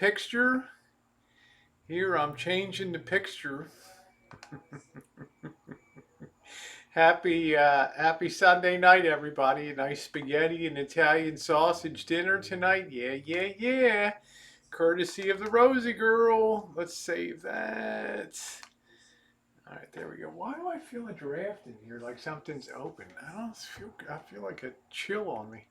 Picture. Here I'm changing the picture. Happy Sunday night, everybody. A nice spaghetti and Italian sausage dinner tonight. Yeah, yeah, yeah. Courtesy of the Rosie Girl. Let's save that. All right, there we go. Why do I feel a draft in here like something's open? I feel like a chill on me.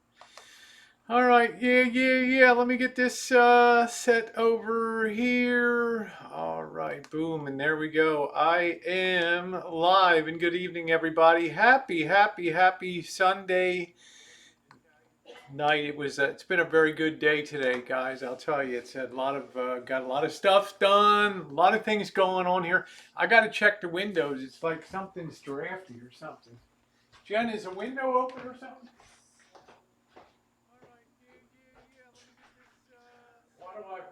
All right, yeah, yeah, yeah. Let me get this set over here. All right, boom, and there we go. I am live, and good evening, everybody. Happy Sunday night. It's been a very good day today, guys. I'll tell you, it's had a lot of got a lot of stuff done, a lot of things going on here. I got to check the windows. It's like something's drafty or something. Jen, is a window open or something?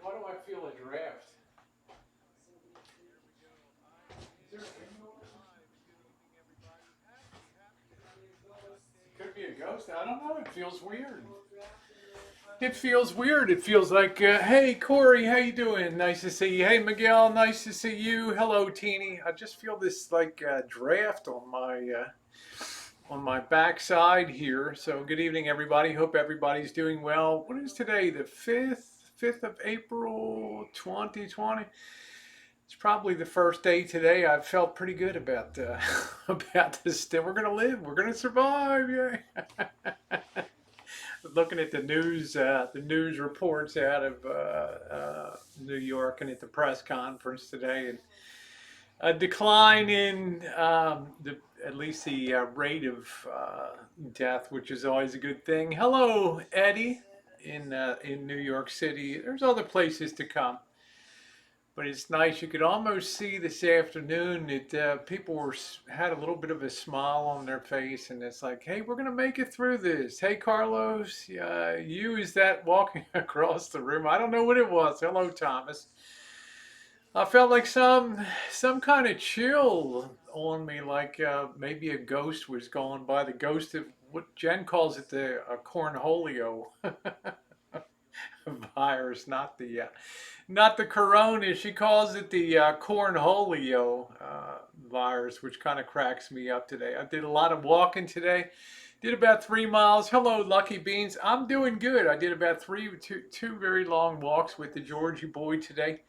Why do I feel a draft? Is there a window? Could be a ghost. I don't know. It feels weird. It feels weird. It feels like, hey Corey, how you doing? Nice to see you. Hey Miguel, nice to see you. Hello Teeny. I just feel this like draft on my backside here. So good evening, everybody. Hope everybody's doing well. What is today? The fifth of April, 2020. It's probably the first day today I've felt pretty good about about this. We're gonna live. We're gonna survive. Yeah. Looking at the news reports out of New York and at the press conference today, and a decline in at least the rate of death, which is always a good thing. Hello, Eddie, in New York City. There's other places to come. But it's nice. You could almost see this afternoon that people had a little bit of a smile on their face, and it's like, "Hey, we're gonna make it through this." Hey, Carlos, you is that walking across the room? I don't know what it was. Hello, Thomas. I felt like some kind of chill on me, like maybe a ghost was going by. The ghost of what Jen calls it, the cornholio virus, not the corona. She calls it the cornholio virus, which kind of cracks me up today. I did a lot of walking today. Did about 3 miles. Hello, Lucky Beans. I'm doing good. I did about two very long walks with the Georgie boy today.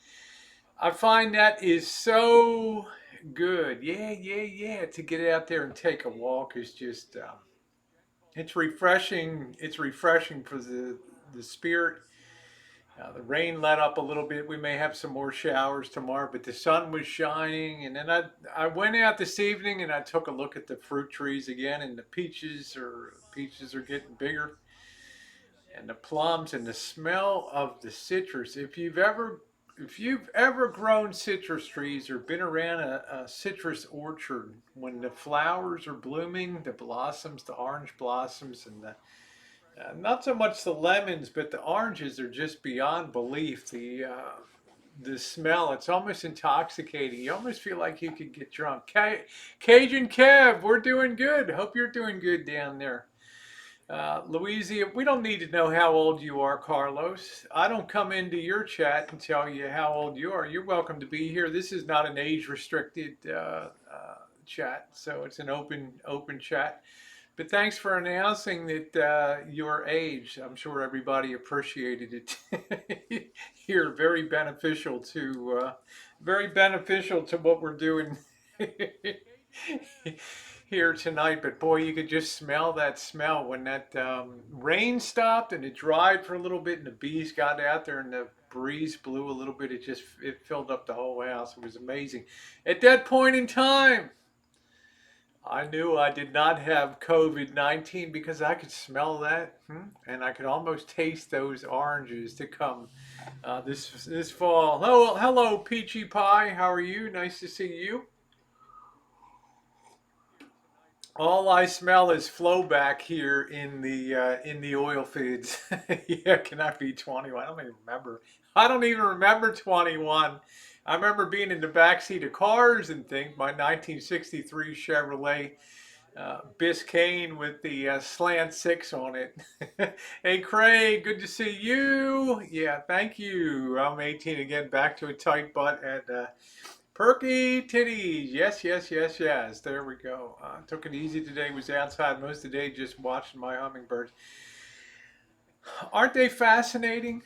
I find that is so good. Yeah, yeah, yeah. To get out there and take a walk is just it's refreshing. It's refreshing for the spirit. The rain let up a little bit. We may have some more showers tomorrow, but the sun was shining. And then I went out this evening and I took a look at the fruit trees again, and the peaches are getting bigger, and the plums, and the smell of the citrus. If you've ever grown citrus trees or been around a citrus orchard, when the flowers are blooming, the blossoms, the orange blossoms, and not so much the lemons, but the oranges are just beyond belief. The smell, it's almost intoxicating. You almost feel like you could get drunk. Cajun Kev, we're doing good. Hope you're doing good down there. Louisa, we don't need to know how old you are, Carlos. I don't come into your chat and tell you how old you are. You're welcome to be here. This is not an age restricted chat, so it's an open chat. But thanks for announcing that your age. I'm sure everybody appreciated it. Here, very beneficial to what we're doing here tonight. But boy, you could just smell that smell when that rain stopped and it dried for a little bit, and the bees got out there and the breeze blew a little bit. It filled up the whole house. It was amazing. At that point in time, I knew I did not have COVID-19 because I could smell that, and I could almost taste those oranges to come this fall. Hello, Peachy Pie. How are you? Nice to see you. All I smell is flowback here in the oil fields. Yeah, can I be 21? I don't even remember. I don't even remember 21. I remember being in the back seat of cars and think my 1963 Chevrolet Biscayne with the slant six on it. Hey Craig, good to see you. Yeah, thank you. I'm 18 again, back to a tight butt and perky titties. Yes, yes, yes, yes. There we go. Took it easy today. Was outside most of the day just watching my hummingbirds. Aren't they fascinating?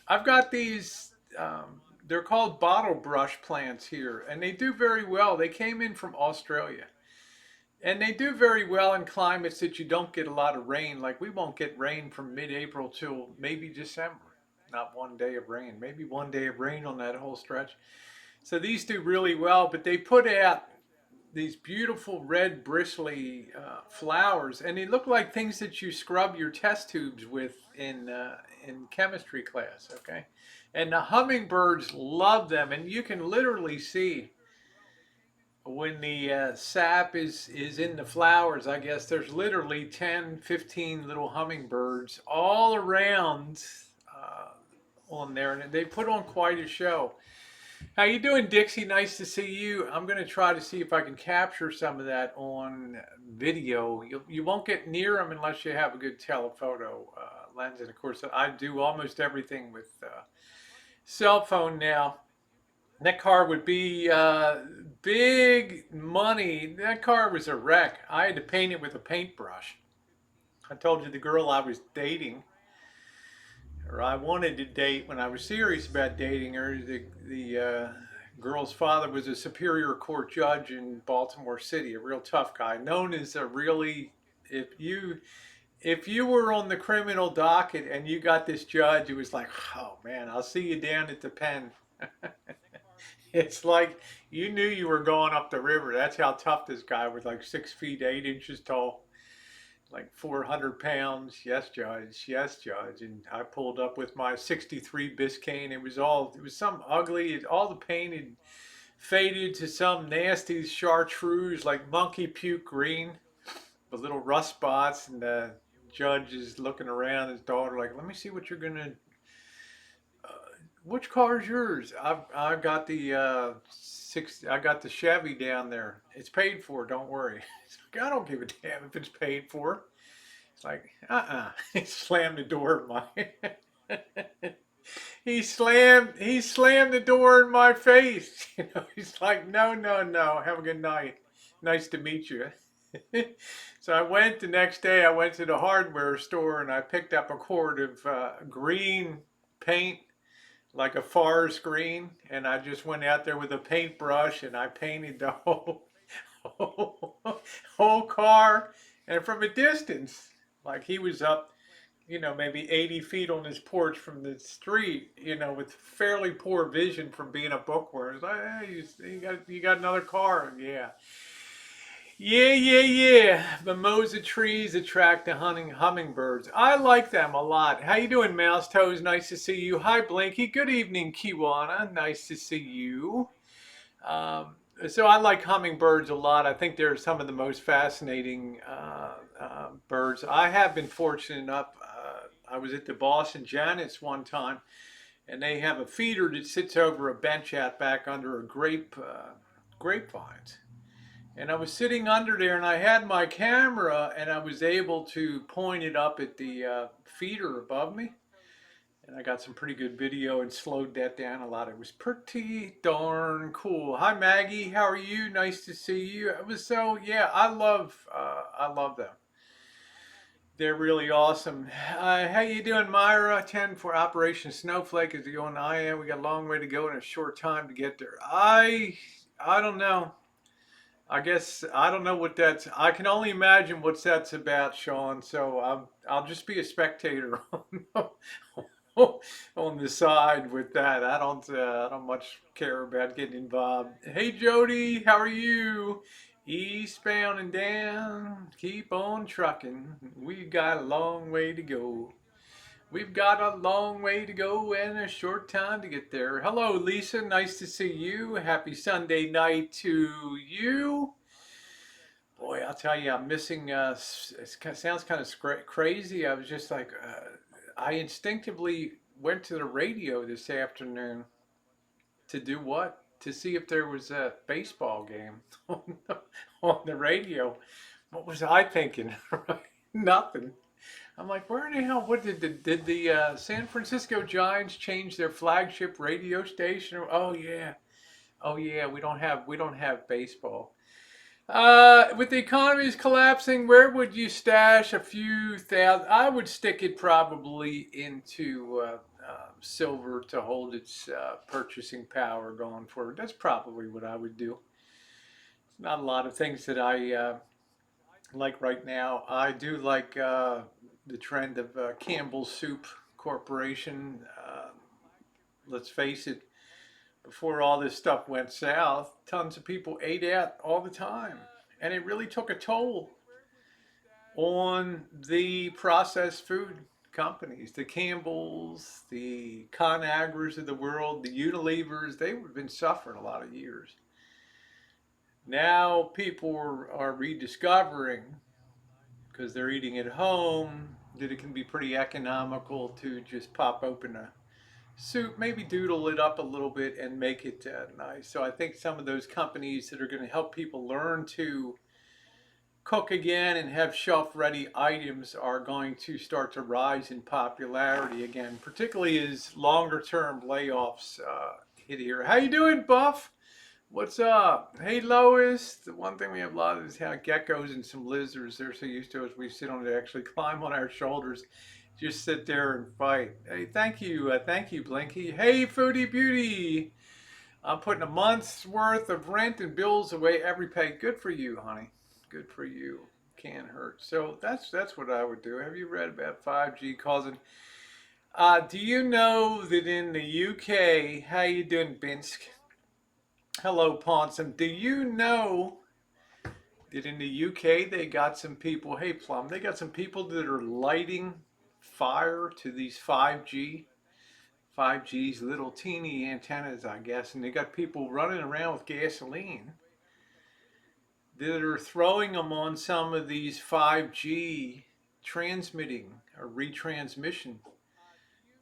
I've got these. They're called bottle brush plants here, and they do very well. They came in from Australia. And they do very well in climates that you don't get a lot of rain. Like we won't get rain from mid-April till maybe December. Not one day of rain, maybe one day of rain on that whole stretch. So these do really well, but they put out these beautiful red bristly flowers, and they look like things that you scrub your test tubes with in chemistry class. Okay, and the hummingbirds love them, and you can literally see when the sap is in the flowers. I guess there's literally 10, 15 little hummingbirds all around on there, and they put on quite a show. How you doing, Dixie? Nice to see you. I'm going to try to see if I can capture some of that on video. You won't get near them unless you have a good telephoto lens, and of course I do almost everything with cell phone now. That car would be big money. That car was a wreck. I had to paint it with a paintbrush. I told you the girl I was dating, or I wanted to date when I was serious about dating her. The girl's father was a Superior Court judge in Baltimore City, a real tough guy, known as a really if you were on the criminal docket and you got this judge, it was like, oh man, I'll see you down at the pen. It's like you knew you were going up the river. That's how tough this guy was, like 6 feet 8 inches tall, like 400 pounds. Yes, judge. Yes, judge. And I pulled up with my '63 Biscayne. It was some ugly. All the paint had faded to some nasty chartreuse, like monkey puke green, with little rust spots. And the judge is looking around his daughter, like, let me see what you're gonna which car is yours? I've got the I got the Chevy down there. It's paid for. Don't worry. It's like, I don't give a damn if it's paid for. It's like He slammed the door in my. He slammed the door in my face. He's like, no, no, no. Have a good night. Nice to meet you. So I went the next day. I went to the hardware store and I picked up a quart of green paint, like a forest green, and I just went out there with a paintbrush and I painted the whole, whole car. And from a distance, like he was up, maybe 80 feet on his porch from the street, with fairly poor vision from being a bookworm. It's like, hey, you got another car. Yeah. Yeah, yeah, yeah. Mimosa trees attract the hummingbirds. I like them a lot. How you doing, Mouse Toes? Nice to see you. Hi, Blinky. Good evening, Kiwana. Nice to see you. So I like hummingbirds a lot. I think they're some of the most fascinating birds. I have been fortunate enough. I was at the Boston Janets one time, and they have a feeder that sits over a bench out back under a grapevines. And I was sitting under there and I had my camera and I was able to point it up at the feeder above me. And I got some pretty good video and slowed that down a lot. It was pretty darn cool. Hi Maggie, how are you? Nice to see you. It was yeah, I love them. They're really awesome. How you doing, Myra? 10 for Operation Snowflake is going. I am. We got a long way to go and a short time to get there. I don't know. I guess I don't know what that's. I can only imagine what that's about, Sean. So I'll just be a spectator on the side with that. I don't much care about getting involved. Hey Jody, how are you? Eastbound and down, keep on trucking. We got a long way to go. We've got a long way to go and a short time to get there. Hello, Lisa. Nice to see you. Happy Sunday night to you. Boy, I'll tell you, I'm missing. It sounds kind of crazy. I was just like, I instinctively went to the radio this afternoon to do what? To see if there was a baseball game on the radio. What was I thinking? Nothing. I'm like, where in the hell? What did the San Francisco Giants change their flagship radio station? Oh yeah. We don't have baseball. With the economies collapsing, where would you stash a few thousand? I would stick it probably into silver to hold its purchasing power going forward. That's probably what I would do. Not a lot of things that I like right now. I do like the trend of Campbell's Soup Corporation. Let's face it, before all this stuff went south, tons of people ate out all the time. And it really took a toll on the processed food companies, the Campbells, the ConAgras of the world, the Unilevers. They've been suffering a lot of years. Now people are rediscovering, because they're eating at home, that it can be pretty economical to just pop open a soup, maybe doodle it up a little bit and make it nice. So I think some of those companies that are going to help people learn to cook again and have shelf ready items are going to start to rise in popularity again, particularly as longer term layoffs hit here. How you doing, Buff? What's up? Hey, Lois. The one thing we have a lot of is how geckos and some lizards, they're so used to us, we sit on it, actually climb on our shoulders, just sit there and fight. Hey, thank you, Blinky. Hey, Foodie Beauty. I'm putting a month's worth of rent and bills away every pay. Good for you, honey. Good for you. Can't hurt. So that's what I would do. Have you read about 5G causing? Do you know that in the UK, how you doing, Binsk? Hello, Ponsum. Do you know that in the UK they got some people? Hey, Plum. They got some people that are lighting fire to these 5G's little teeny antennas, I guess, and they got people running around with gasoline that are throwing them on some of these 5G transmitting or retransmission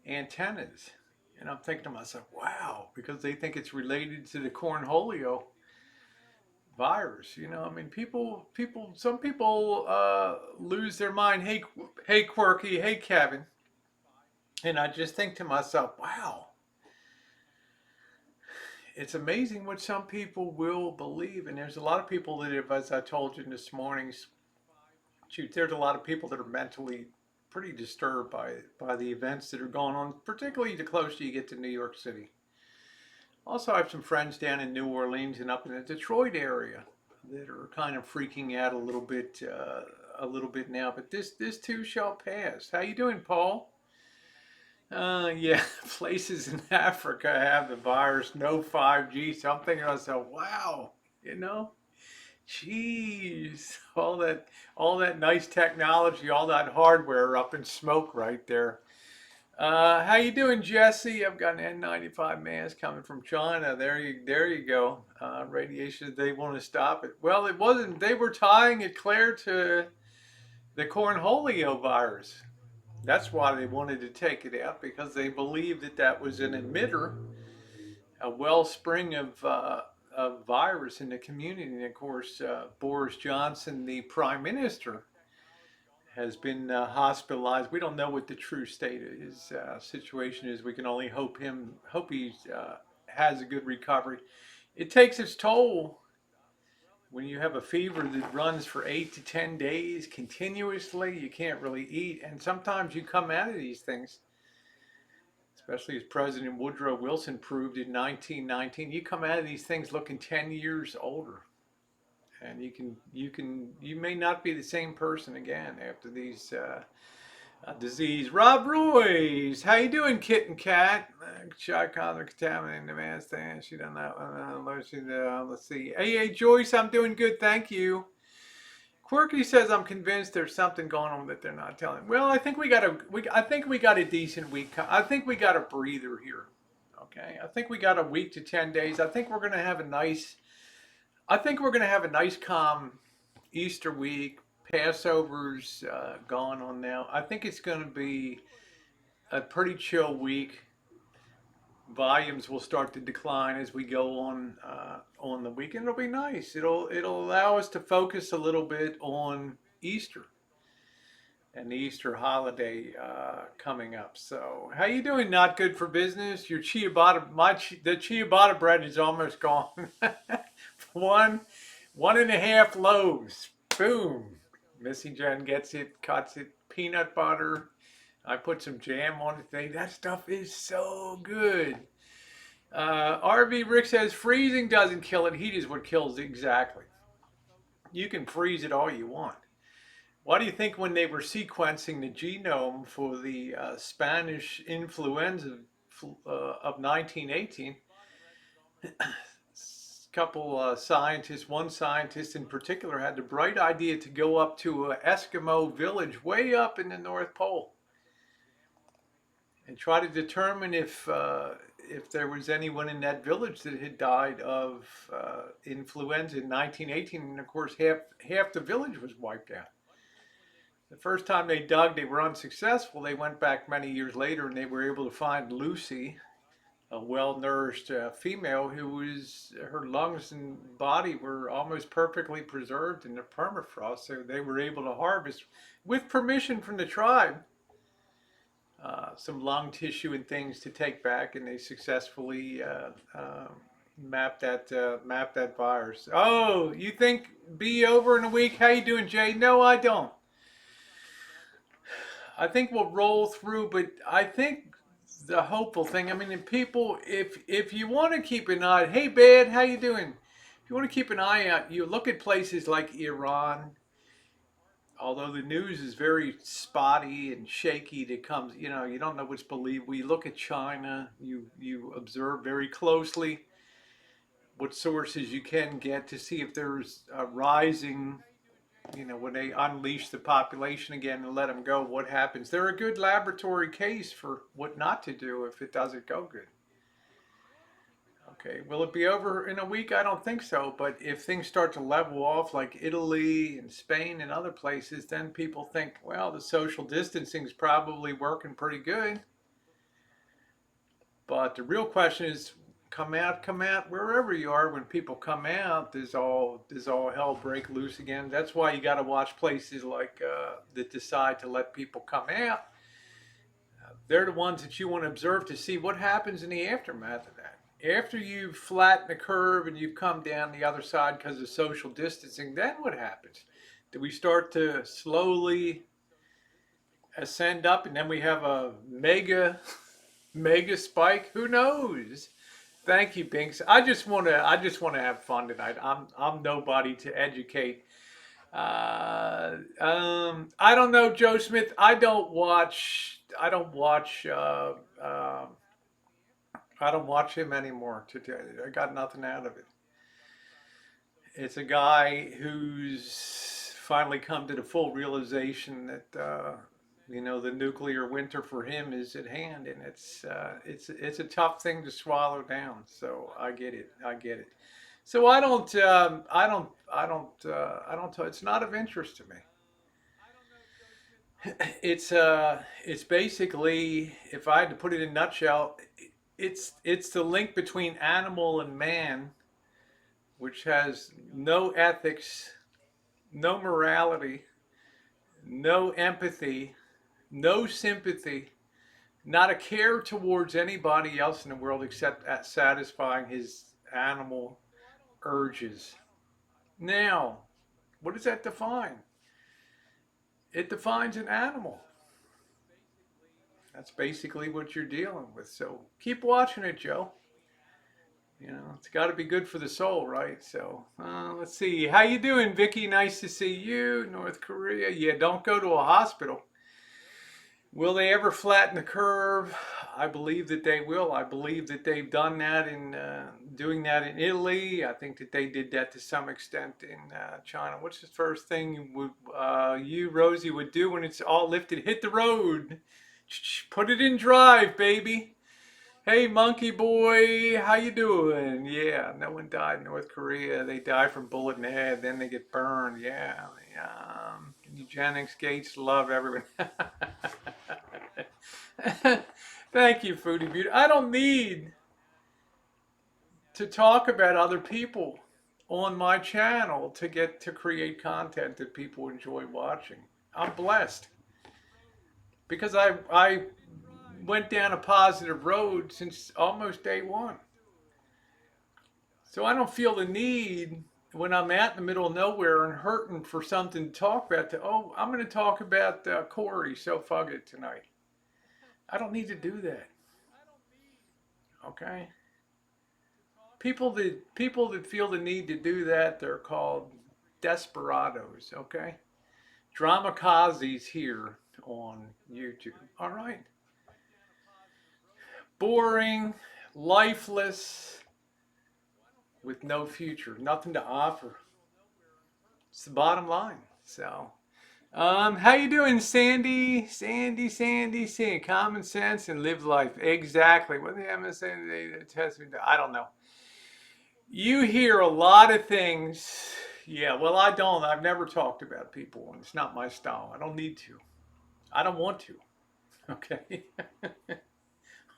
antennas. And I'm thinking to myself, wow, because they think it's related to the cornholio virus. I mean, some people lose their mind. Hey, Quirky. Hey, Kevin. And I just think to myself, wow, it's amazing what some people will believe. And there's a lot of people that have, as I told you in this morning's shoot, there's a lot of people that are mentally pretty disturbed by the events that are going on, particularly the closer you get to New York City. Also, I have some friends down in New Orleans and up in the Detroit area that are kind of freaking out a little bit now. But this too shall pass. How you doing, Paul? Yeah, places in Africa have the virus, no 5G. So I'm thinking to myself, wow, you know, jeez, all that nice technology, all that hardware up in smoke right there. How you doing, Jesse? I've got an N95 mask coming from China. There you go. Radiation. They want to stop it. Well, it wasn't. They were tying it, Claire, to the cornholio virus. That's why they wanted to take it out, because they believed that that was an emitter, a wellspring of virus in the community. And of course, Boris Johnson, the prime minister, has been hospitalized. We don't know what the true state of his situation is. We can only hope he has a good recovery. It takes its toll when you have a fever that runs for 8 to 10 days continuously. You can't really eat, and sometimes you come out of these things, especially as President Woodrow Wilson proved in 1919. You come out of these things looking 10 years older, and you may not be the same person again after these disease. Rob Royce, how you doing, Kitten Cat? Shot collar contaminating the man stand. She done that one. Let's see. Hey, Joyce, I'm doing good, thank you. Quirky says I'm convinced there's something going on that they're not telling. Well, I think we got a decent week. I think we got a breather here. Okay, I think we got a week to 10 days. I think we're gonna have a nice. I think we're gonna have a nice, calm Easter week. Passover's gone on now. I think it's going to be a pretty chill week. volumes will start to decline as we go on the weekend. It'll be nice. It'll allow us to focus a little bit on Easter and the Easter holiday coming up. So, how you doing? Not good for business. Your ciabatta, the ciabatta bread is almost gone. one, 1.5 loaves. Boom. Missy Jen gets it, cuts it, peanut butter. I put some jam on it today. That stuff is so good. RV Rick says freezing doesn't kill it. Heat is what kills it. Exactly. You can freeze it all you want. Why do you think when they were sequencing the genome for the Spanish influenza of 1918, a couple scientists, one scientist in particular, had the bright idea to go up to an Eskimo village way up in the North Pole and try to determine if there was anyone in that village that had died of influenza in 1918, and of course half the village was wiped out. The first time they dug, they were unsuccessful. They went back many years later and they were able to find Lucy, a well-nourished female who was, her lungs and body were almost perfectly preserved in the permafrost. So they were able to harvest, with permission from the tribe, some lung tissue and things to take back, and they successfully mapped that virus. Oh, you think be over in a week? How you doing, Jay? No, I don't. I think we'll roll through, but I think the hopeful thing. I mean, people, if you want to keep an eye, hey, Bad, how you doing? If you want to keep an eye out, you look at places like Iran. Although the news is very spotty and shaky, that comes, you don't know what's believed. We look at China, you observe very closely what sources you can get to see if there's a rising, when they unleash the population again and let them go, what happens? They're a good laboratory case for what not to do if it doesn't go good. Okay, will it be over in a week? I don't think so. But if things start to level off like Italy and Spain and other places, then people think, well, the social distancing is probably working pretty good. But the real question is, come out wherever you are. When people come out, does all hell break loose again? That's why you got to watch places like that decide to let people come out. They're the ones that you want to observe to see what happens in the aftermath of that. After you've flattened the curve and you've come down the other side because of social distancing, then what happens? Do we start to slowly ascend up and then we have a mega spike? Who knows? Thank you, Binks. I just want to have fun tonight. I'm nobody to educate. I don't know, Joe Smith. I don't watch him anymore. I got nothing out of it. It's a guy who's finally come to the full realization that the nuclear winter for him is at hand, and it's a tough thing to swallow down. So I get it. So I don't. It's not of interest to me. It's basically, if I had to put it in a nutshell, it's the link between animal and man, which has no ethics, no morality, no empathy, no sympathy, not a care towards anybody else in the world except at satisfying his animal urges. Now, what does that define? It defines an animal. That's basically what you're dealing with. So keep watching it, Joe. It's got to be good for the soul, right? So let's see. How you doing, Vicky? Nice to see you. North Korea. Yeah, don't go to a hospital. Will they ever flatten the curve? I believe that they will. I believe that they've done that in doing that in Italy. I think that they did that to some extent in China. What's the first thing you, Rosie, would do when it's all lifted? Hit the road. Put it in drive, baby. Hey, monkey boy, how you doing? Yeah, no one died in North Korea. They die from bullet in the head, then they get burned. Yeah, eugenics, Gates, love everyone. Thank you, Foodie Beauty. I don't need to talk about other people on my channel to get to create content that people enjoy watching. I'm blessed because I went down a positive road since almost day one. So I don't feel the need when I'm out in the middle of nowhere and hurting for something to talk about oh, I'm going to talk about Corey, so fuck it tonight. I don't need to do that. Okay? People that feel the need to do that, they're called desperados, okay? Dramakazis here on YouTube. All right. Boring, lifeless, with no future, nothing to offer. It's the bottom line. So, how you doing, Sandy? Sandy. Common sense and live life. Exactly. What the MSA today test me? I don't know. You hear a lot of things. Yeah, well, I don't. I've never talked about people, and it's not my style. I don't need to. I don't want to. Okay.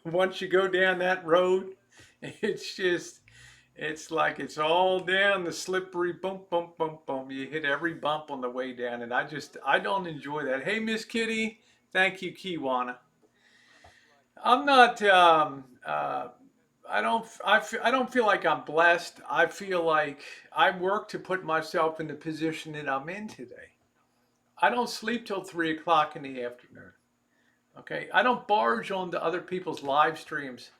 Once you go down that road, it's just, it's like it's all down the slippery bump, bump, bump, bump. You hit every bump on the way down, and I don't enjoy that. Hey, Miss Kitty, thank you, Kiwana. I'm not. I don't feel like I'm blessed. I feel like I work to put myself in the position that I'm in today. I don't sleep till 3 o'clock in the afternoon. Okay, I don't barge onto other people's live streams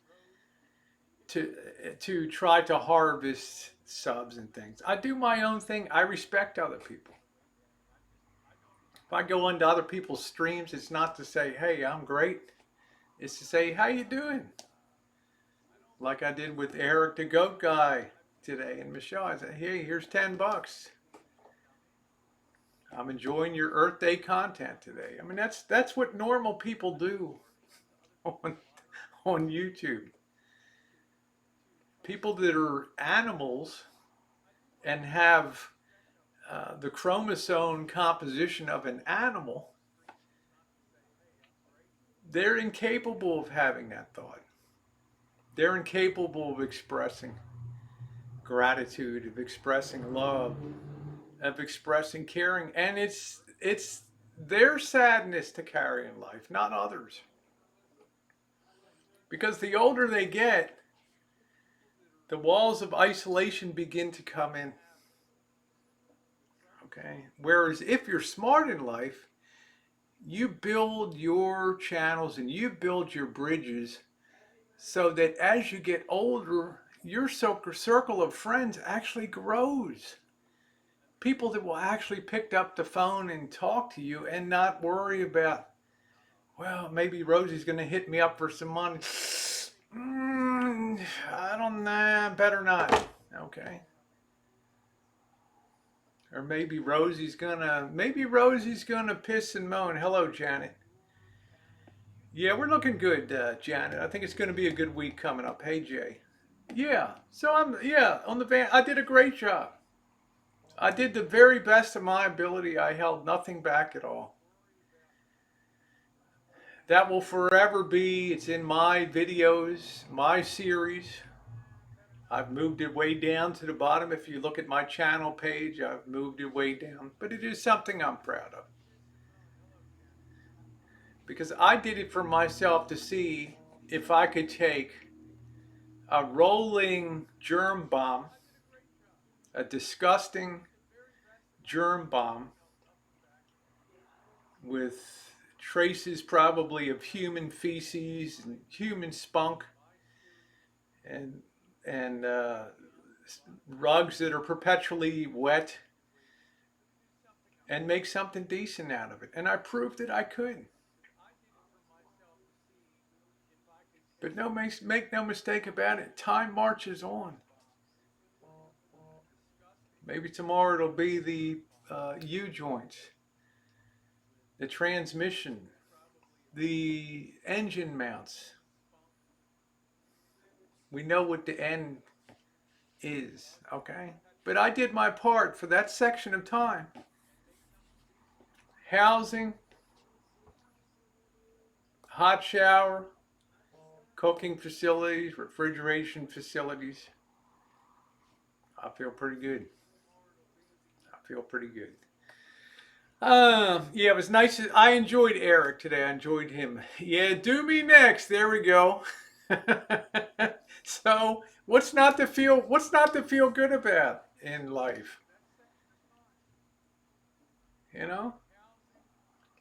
to try to harvest subs and things. I do my own thing. I respect other people. If I go into other people's streams, it's not to say, "Hey, I'm great." It's to say, "How you doing?" Like I did with Eric the Goat Guy today and Michelle. I said, "Hey, here's $10. I'm enjoying your Earth Day content today." I mean, that's what normal people do on YouTube. People that are animals and have the chromosome composition of an animal, they're incapable of having that thought. They're incapable of expressing gratitude, of expressing love, of expressing caring, and it's their sadness to carry in life, not others. Because the older they get, the walls of isolation begin to come in. Okay? Whereas if you're smart in life, you build your channels and you build your bridges so that as you get older, your circle of friends actually grows. People that will actually pick up the phone and talk to you and not worry about, well, maybe Rosie's going to hit me up for some money. I don't know, better not. Okay. Or maybe Rosie's gonna piss and moan. Hello, Janet. Yeah, we're looking good, Janet. I think it's gonna be a good week coming up. Hey, Jay. Yeah. So on the van. I did a great job. I did the very best of my ability. I held nothing back at all. That will forever be. It's in my videos, my series. I've moved it way down to the bottom. If you look at my channel page, I've moved it way down. But it is something I'm proud of. Because I did it for myself to see if I could take a rolling germ bomb, a disgusting germ bomb with traces probably of human feces and human spunk and and rugs that are perpetually wet and make something decent out of it. And I proved that I could. But make no mistake about it, time marches on. Maybe tomorrow it'll be the U joints, the transmission, the engine mounts. We know what the end is, okay? But I did my part for that section of time. Housing, hot shower, cooking facilities, refrigeration facilities. I feel pretty good. I feel pretty good. Yeah, it was nice. I enjoyed Eric today. I enjoyed him. Yeah, do me next. There we go. So, what's not to feel good about in life, you know?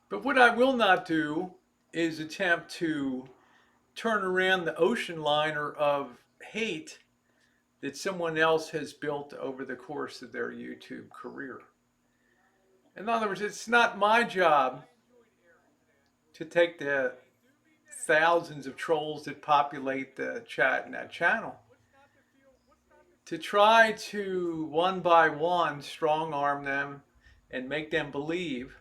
But what I will not do is attempt to turn around the ocean liner of hate that someone else has built over the course of their YouTube career. In other words, it's not my job to take the thousands of trolls that populate the chat in that channel to try to one by one strong arm them and make them believe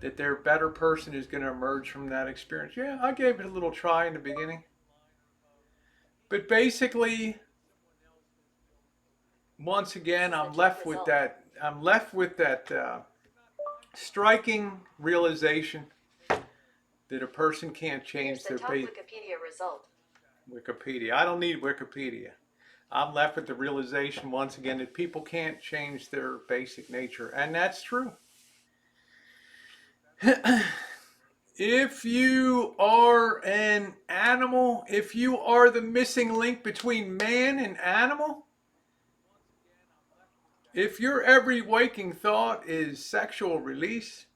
that their better person is going to emerge from that experience. Yeah, I gave it a little try in the beginning. But basically, once again, I'm left with that striking realization that a person can't change their Wikipedia result. Wikipedia. I don't need Wikipedia. I'm left with the realization once again that people can't change their basic nature, and that's true. If you are an animal, if you are the missing link between man and animal, if your every waking thought is sexual release,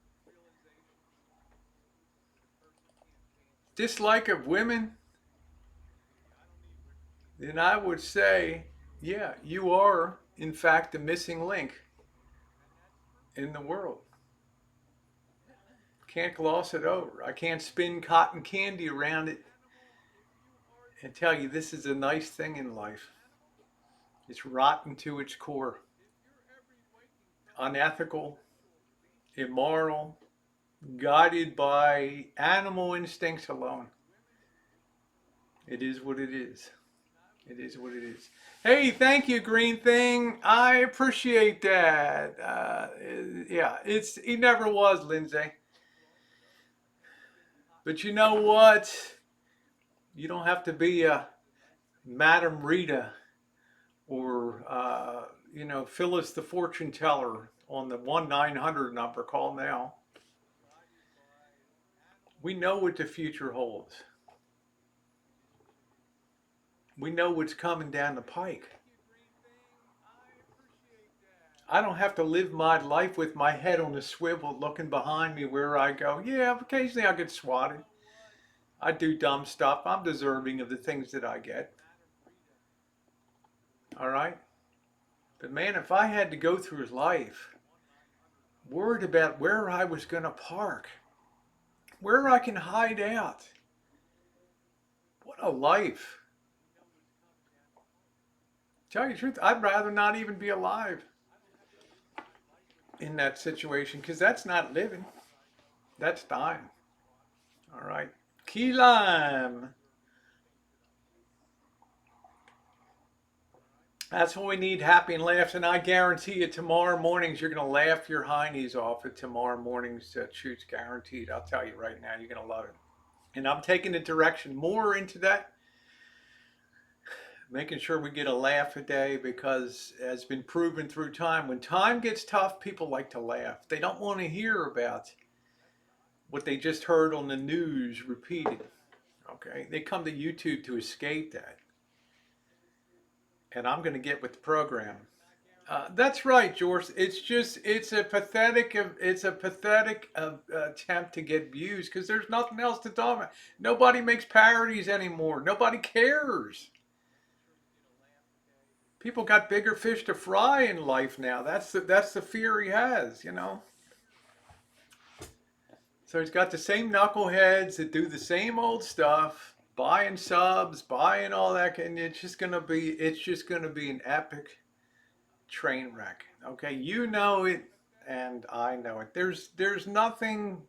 dislike of women, then I would say, yeah, you are, in fact, the missing link in the world. Can't gloss it over. I can't spin cotton candy around it and tell you this is a nice thing in life. It's rotten to its core, unethical, immoral, guided by animal instincts alone. It is what it is. It is what it is. Hey, thank you, Green Thing. I appreciate that. Yeah, he never was, Lindsay. But you know what? You don't have to be a Madame Rita or Phyllis the fortune teller on the 1-900 number. Call now. We know what the future holds. We know what's coming down the pike. I don't have to live my life with my head on a swivel looking behind me where I go. Yeah, occasionally I get swatted. I do dumb stuff. I'm deserving of the things that I get. All right? But man, if I had to go through life worried about where I was going to park, where I can hide out, what a life. Tell you the truth, I'd rather not even be alive in that situation because that's not living. That's dying. All right. Key lime. That's what we need, happy and laughs. And I guarantee you tomorrow mornings you're going to laugh your heinies off at tomorrow morning's Chooch guaranteed. I'll tell you right now, you're going to love it. And I'm taking the direction more into that, making sure we get a laugh a day because as been proven through time, when time gets tough, people like to laugh. They don't want to hear about what they just heard on the news repeated. Okay, they come to YouTube to escape that. And I'm going to get with the program. That's right, George. It's a pathetic attempt to get views because there's nothing else to talk about. Nobody makes parodies anymore. Nobody cares. People got bigger fish to fry in life now. That's the fear he has, you know. So he's got the same knuckleheads that do the same old stuff, buying subs, buying all that, and it's just gonna be an epic train wreck. Okay, you know it, and I know it. There's nothing,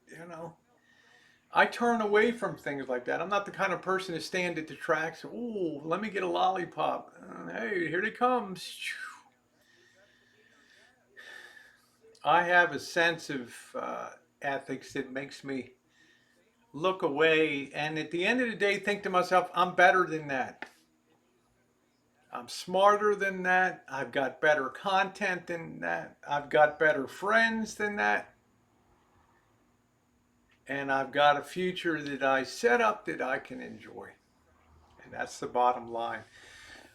you know. I turn away from things like that. I'm not the kind of person to stand at the tracks. Oh, let me get a lollipop. Hey, here they comes. I have a sense of ethics that makes me look away and at the end of the day think to myself, I'm better than that. I'm smarter than that. I've got better content than that. I've got better friends than that. And I've got a future that I set up that I can enjoy. And that's the bottom line.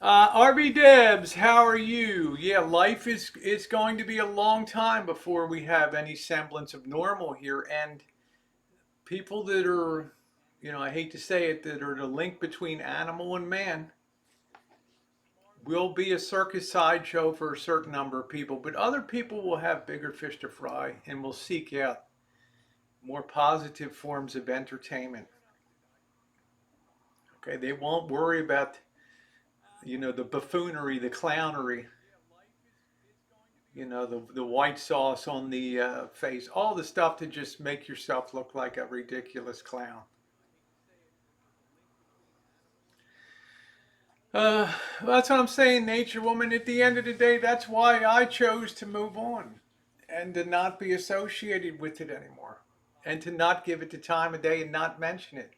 RB Debs, how are you? Yeah, life is going to be a long time before we have any semblance of normal here. And people that are, I hate to say it, that are the link between animal and man will be a circus sideshow for a certain number of people, but other people will have bigger fish to fry and will seek out more positive forms of entertainment. Okay, they won't worry about, the buffoonery, the clownery, the white sauce on the face, all the stuff to just make yourself look like a ridiculous clown. Uh, that's what I'm saying, Nature Woman. At the end of the day, that's why I chose to move on and to not be associated with it anymore and to not give it the time of day and not mention it.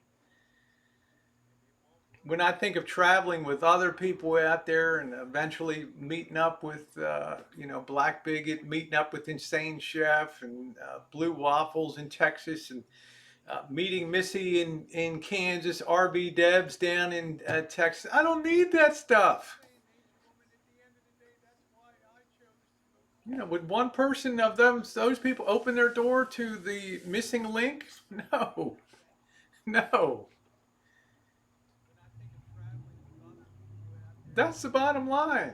When I think of traveling with other people out there and eventually meeting up with, Black Bigot, meeting up with Insane Chef and Blue Waffles in Texas and meeting Missy in Kansas, RB Debs down in Texas, I don't need that stuff. Would one person of those people open their door to the missing link? No, no. That's the bottom line.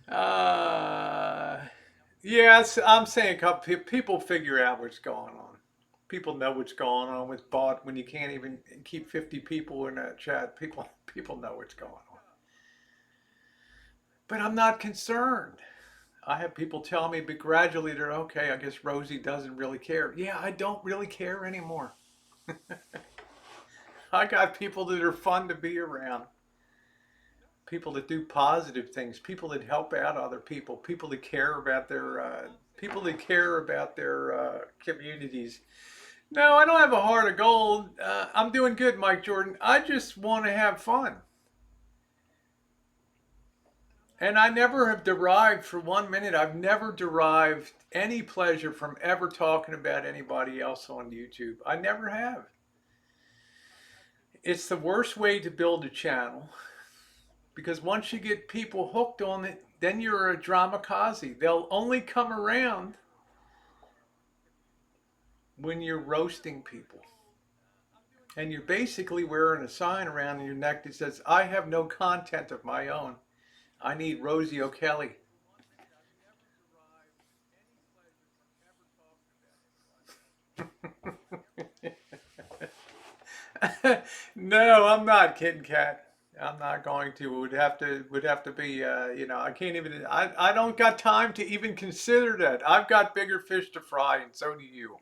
Uh, yes, I'm saying people figure out what's going on. People know what's going on with bot when you can't even keep 50 people in a chat. People know what's going on. But I'm not concerned. I have people tell me, but gradually they're okay. I guess Rosie doesn't really care. Yeah, I don't really care anymore. I got people that are fun to be around. People that do positive things. People that help out other people. People that care about their communities. No, I don't have a heart of gold. I'm doing good, Mike Jordan. I just want to have fun. And I never have derived for 1 minute, I've never derived any pleasure from ever talking about anybody else on YouTube. I never have. It's the worst way to build a channel because once you get people hooked on it, then you're a dramakazi. They'll only come around when you're roasting people. And you're basically wearing a sign around your neck that says, I have no content of my own. I need Rosie O'Kelly. No, I'm not, Kitten Kat. I'm not going to. It would have to be. I can't even. I don't got time to even consider that. I've got bigger fish to fry, and so do you.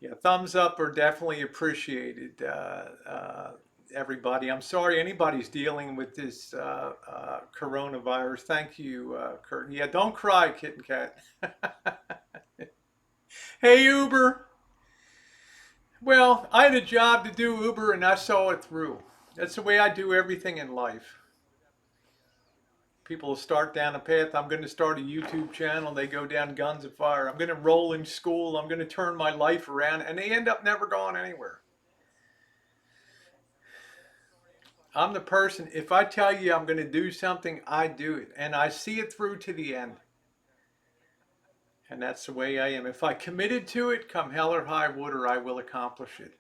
Yeah, thumbs up are definitely appreciated, everybody. I'm sorry anybody's dealing with this coronavirus. Thank you, Kurt. Yeah, don't cry, Kitten Kat. Hey, Uber. Well, I had a job to do Uber, and I saw it through. That's the way I do everything in life. People start down a path. I'm going to start a YouTube channel. They go down guns of fire. I'm going to roll in school. I'm going to turn my life around. And they end up never going anywhere. I'm the person, if I tell you I'm going to do something, I do it. And I see it through to the end. And that's the way I am. If I committed to it, come hell or high water, I will accomplish it.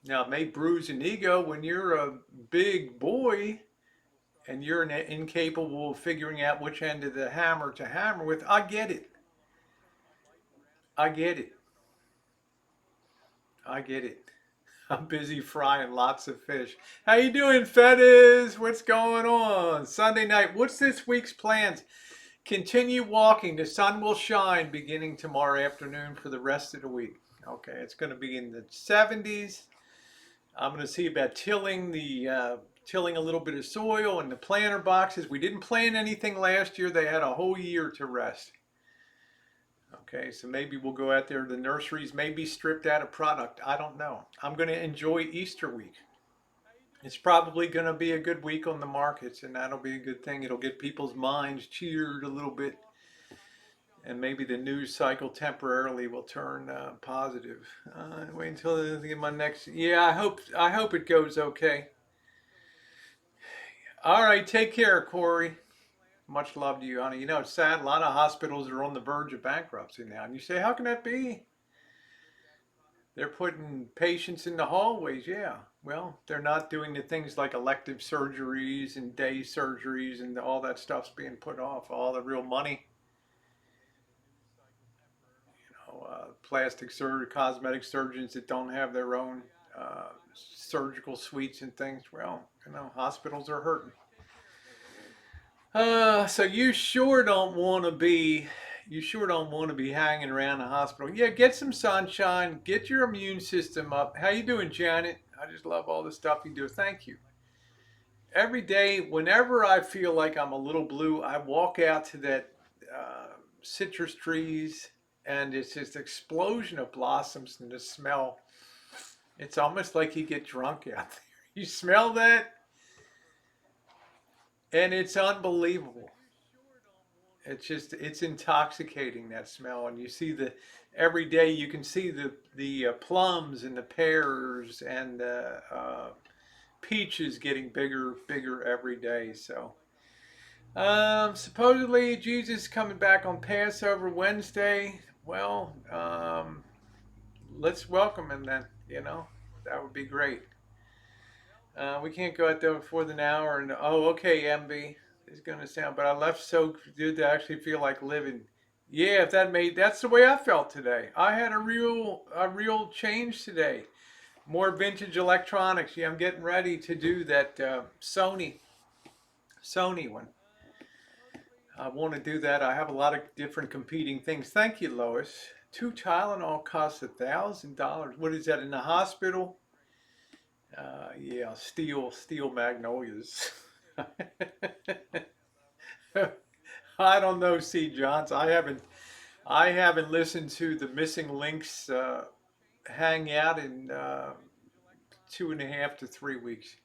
Now, it may bruise an ego when you're a big boy and you're incapable of figuring out which end of the hammer to hammer with. I get it. I get it. I get it. I'm busy frying lots of fish. How you doing, Fetiz? What's going on? Sunday night. What's this week's plans? Continue walking. The sun will shine beginning tomorrow afternoon for the rest of the week. Okay, it's going to be in the 70s. I'm going to see about tilling a little bit of soil in the planter boxes. We didn't plant anything last year. They had a whole year to rest. Okay, so maybe we'll go out there. The nurseries may be stripped out of product. I don't know. I'm going to enjoy Easter week. It's probably going to be a good week on the markets, and that'll be a good thing. It'll get people's minds cheered a little bit, and maybe the news cycle temporarily will turn positive. Wait until I get my next. Yeah, I hope it goes okay. All right, take care, Corey. Much love to you, honey. You know, it's sad. A lot of hospitals are on the verge of bankruptcy now, and you say, how can that be? They're putting patients in the hallways. Yeah. Well, they're not doing the things like elective surgeries and day surgeries, and all that stuff's being put off. All the real money, plastic surgery, cosmetic surgeons that don't have their own surgical suites and things. Well, hospitals are hurting. So you sure don't want to be hanging around the hospital. Yeah, get some sunshine, get your immune system up. How you doing, Janet? I just love all the stuff you do. Thank you. Every day, whenever I feel like I'm a little blue, I walk out to that uh, citrus trees, and it's this explosion of blossoms and the smell. It's almost like you get drunk out there. You smell that, and it's unbelievable. It's intoxicating, that smell, and you see the every day you can see the plums and the pears and the peaches getting bigger every day. So supposedly Jesus coming back on Passover Wednesday. Well, let's welcome him then. That would be great. We can't go out there before the hour. And oh, okay, MB is going to sound. But I left so good to actually feel like living. Yeah, if that's the way I felt today. I had a real change today. More vintage electronics. Yeah, I'm getting ready to do that Sony one. I want to do that. I have a lot of different competing things. Thank you, Lois. Two Tylenol costs $1,000. What is that in the hospital? Yeah, steel magnolias. I don't know, C. Johns. I haven't listened to the Missing Links hangout in 2.5 to 3 weeks.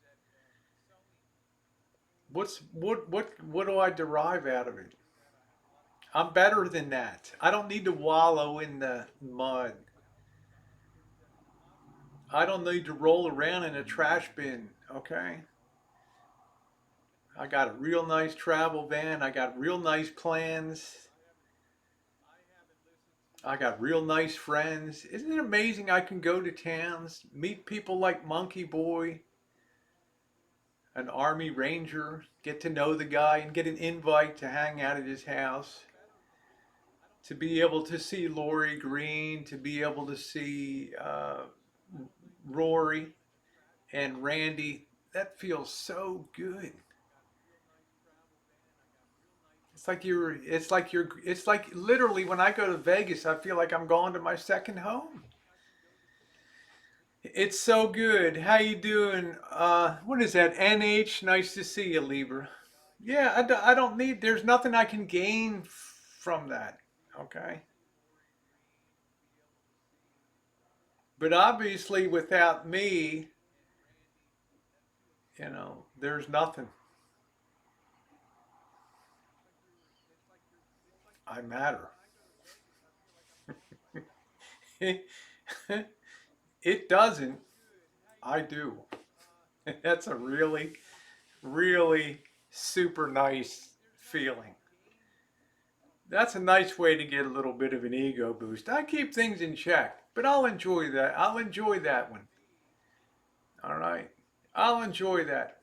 What do I derive out of it? I'm better than that. I don't need to wallow in the mud. I don't need to roll around in a trash bin. Okay. I got a real nice travel van. I got real nice plans. I got real nice friends. Isn't it amazing I can go to towns, meet people like Monkey Boy, an Army Ranger, get to know the guy and get an invite to hang out at his house, to be able to see Lori Green, to be able to see Rory and Randy. That feels so good. It's like literally when I go to Vegas, I feel like I'm going to my second home. It's so good. How you doing? What is that? NH. Nice to see you, Libra. Yeah, I don't need. There's nothing I can gain from that. Okay. But obviously, without me, there's nothing. I matter. It doesn't. I do. That's a really, really super nice feeling. That's a nice way to get a little bit of an ego boost. I keep things in check, but I'll enjoy that. I'll enjoy that one. All right. I'll enjoy that.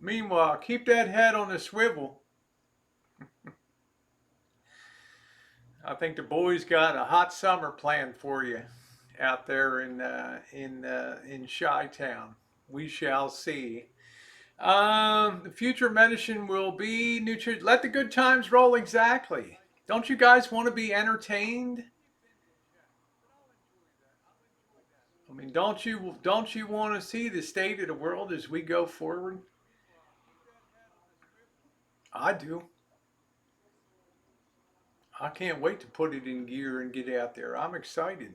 Meanwhile, keep that head on a swivel. I think the boys got a hot summer planned for you out there in Chi-Town. We shall see. The future medicine will be nutrition. Let the good times roll. Exactly. Don't you guys want to be entertained? I mean, don't you want to see the state of the world as we go forward? I do. I can't wait to put it in gear and get out there. I'm excited.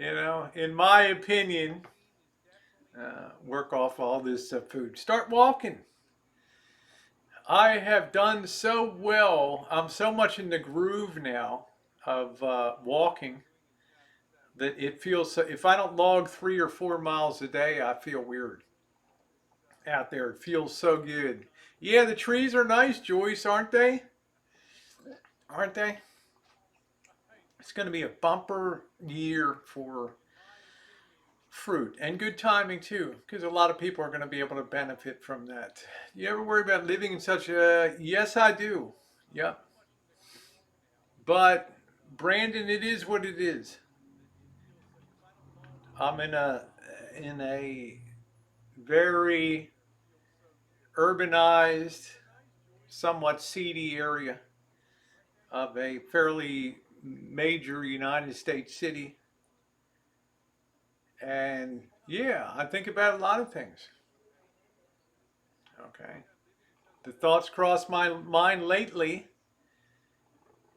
In my opinion, work off all this food. Start walking. I have done so well. I'm so much in the groove now of walking that it feels so, if I don't log 3 or 4 miles a day, I feel weird out there. It feels so good. Yeah, the trees are nice, Joyce, aren't they? Aren't they? It's going to be a bumper year for fruit and good timing too, because a lot of people are going to be able to benefit from that. You ever worry about living in such a? Yes, I do. Yep. But Brandon, it is what it is. I'm in a very urbanized, somewhat seedy area of a fairly major United States city. And yeah, I think about a lot of things. Okay. The thoughts cross my mind lately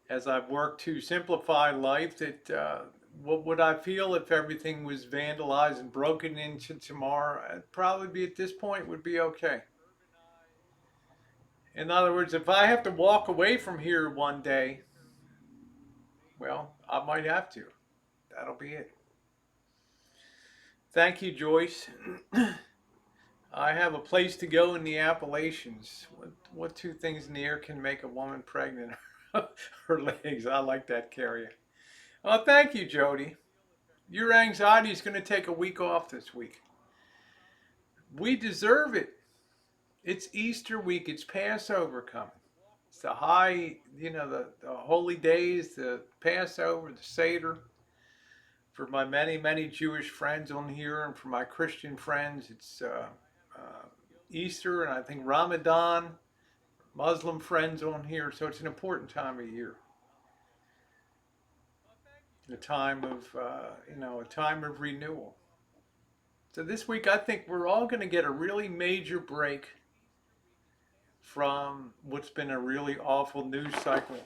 as I've worked to simplify life that what would I feel if everything was vandalized and broken into tomorrow? I'd probably be at this point would be okay. In other words, if I have to walk away from here one day, well, I might have to. That'll be it. Thank you, Joyce. I have a place to go in the Appalachians. What two things in the air can make a woman pregnant? Her legs. I like that, Carrie. Oh, thank you, Jody. Your anxiety is going to take a week off this week. We deserve it. It's Easter week. It's Passover coming. It's the high, the holy days, the Passover, the Seder. For my many, many Jewish friends on here and for my Christian friends, it's Easter and I think Ramadan, Muslim friends on here. So it's an important time of year. A time of, a time of renewal. So this week, I think we're all going to get a really major break from what's been a really awful news cycle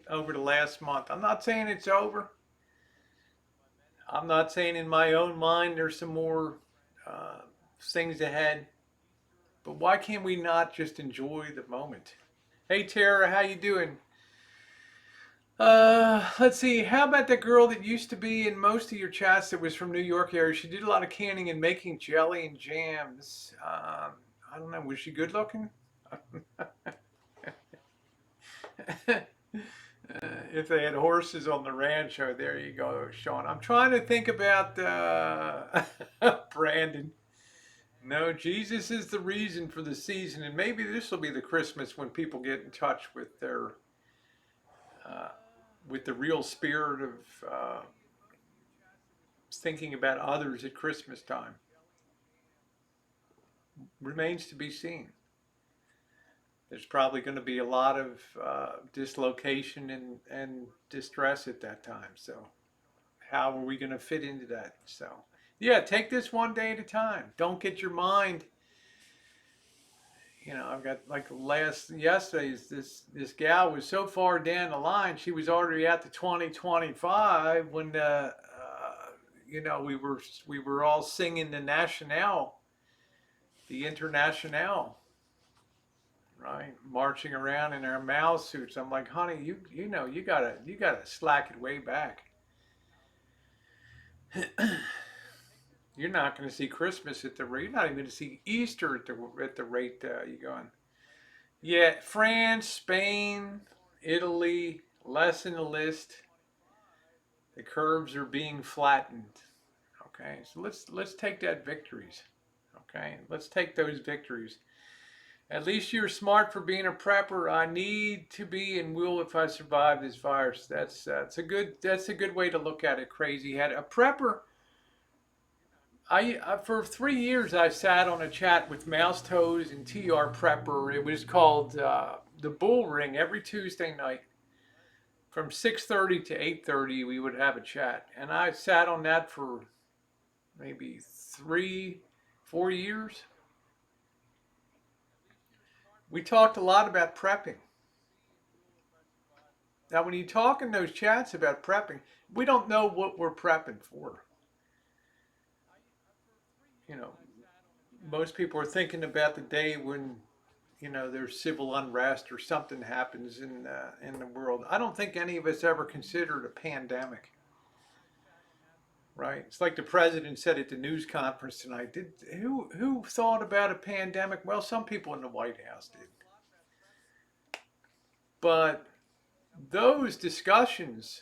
over the last month. I'm not saying it's over. I'm not saying in my own mind there's some more uh, things ahead. But why can't we not just enjoy the moment? Hey Tara, how you doing? Let's see. How about that girl that used to be in most of your chats that was from New York area? She did a lot of canning and making jelly and jams. I don't know. Was she good looking? If they had horses on the rancho, there you go, Sean. I'm trying to think about Brandon. No, Jesus is the reason for the season, and maybe this will be the Christmas when people get in touch uh, with the real spirit of thinking about others at Christmas time. Remains to be seen. There's probably going to be a lot of dislocation and distress at that time. So, how are we going to fit into that? So, yeah, take this one day at a time. Don't get your mind. I've got like yesterday's this gal was so far down the line, she was already at the 2025 when we were all singing the International, right? Marching around in our Mao suits. I'm like, honey, you gotta slack it way back. You're not going to see Christmas at the rate. You're not even going to see Easter at the rate you're going. Yeah, France, Spain, Italy, less in the list. The curves are being flattened. Okay, so let's take that victories. Okay, let's take those victories. At least you're smart for being a prepper. I need to be and will if I survive this virus. That's a good way to look at it. Crazy head. A prepper. For 3 years I sat on a chat with Mouse Toes and TR Prepper. It was called the Bull Ring every Tuesday night from 6:30 to 8:30. We would have a chat, and I sat on that for maybe 3, 4 years. We talked a lot about prepping. Now, when you talk in those chats about prepping, we don't know what we're prepping for. You know, most people are thinking about the day when there's civil unrest or something happens in the world. I don't think any of us ever considered a pandemic, right? It's like the president said at the news conference tonight. Who thought about a pandemic? Well, some people in the White House did, but those discussions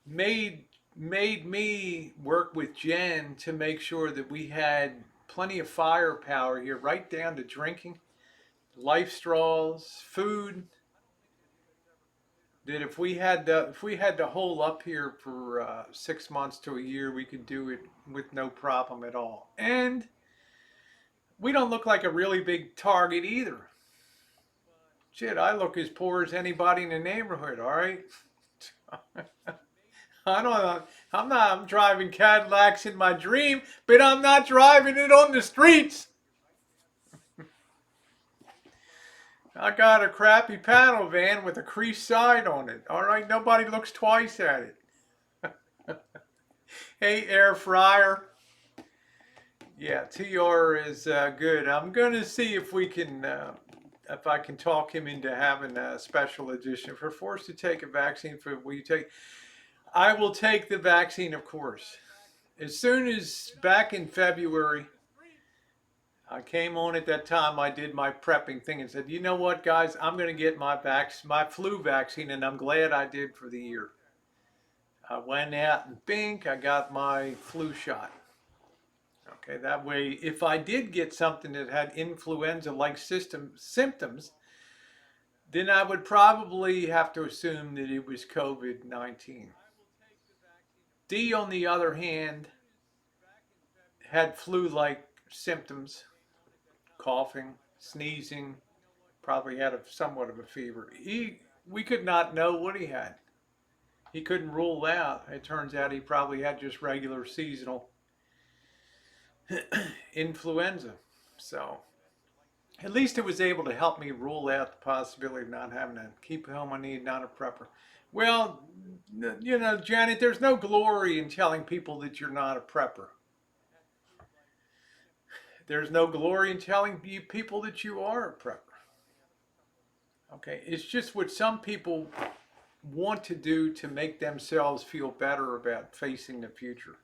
made made me work with Jen to make sure that we had plenty of firepower here, right down to drinking, life straws, food. That if we had to hole up here for 6 months to a year, we could do it with no problem at all. And we don't look like a really big target either. Shit, I look as poor as anybody in the neighborhood. All right. I don't. I'm driving Cadillacs in my dream, but I'm not driving it on the streets. I got a crappy panel van with a creased side on it. All right, nobody looks twice at it. Hey, air fryer. Yeah, TR is good. I'm gonna see if I can talk him into having a special edition. If we're forced to take a vaccine, will you take? I will take the vaccine, of course. As soon as back in February, I came on at that time. I did my prepping thing and said, you know what, guys, I'm going to get my flu vaccine, and I'm glad I did for the year. I went out and bink, I got my flu shot. Okay, that way, if I did get something that had influenza-like symptoms, then I would probably have to assume that it was COVID-19. D, on the other hand, had flu-like symptoms, coughing, sneezing, probably had somewhat of a fever. We could not know what he had. He couldn't rule out. It turns out he probably had just regular seasonal influenza. So at least it was able to help me rule out the possibility of not having to keep home I need, not a prepper. Well, Janet, there's no glory in telling people that you're not a prepper. There's no glory in telling people that you are a prepper. Okay, it's just what some people want to do to make themselves feel better about facing the future.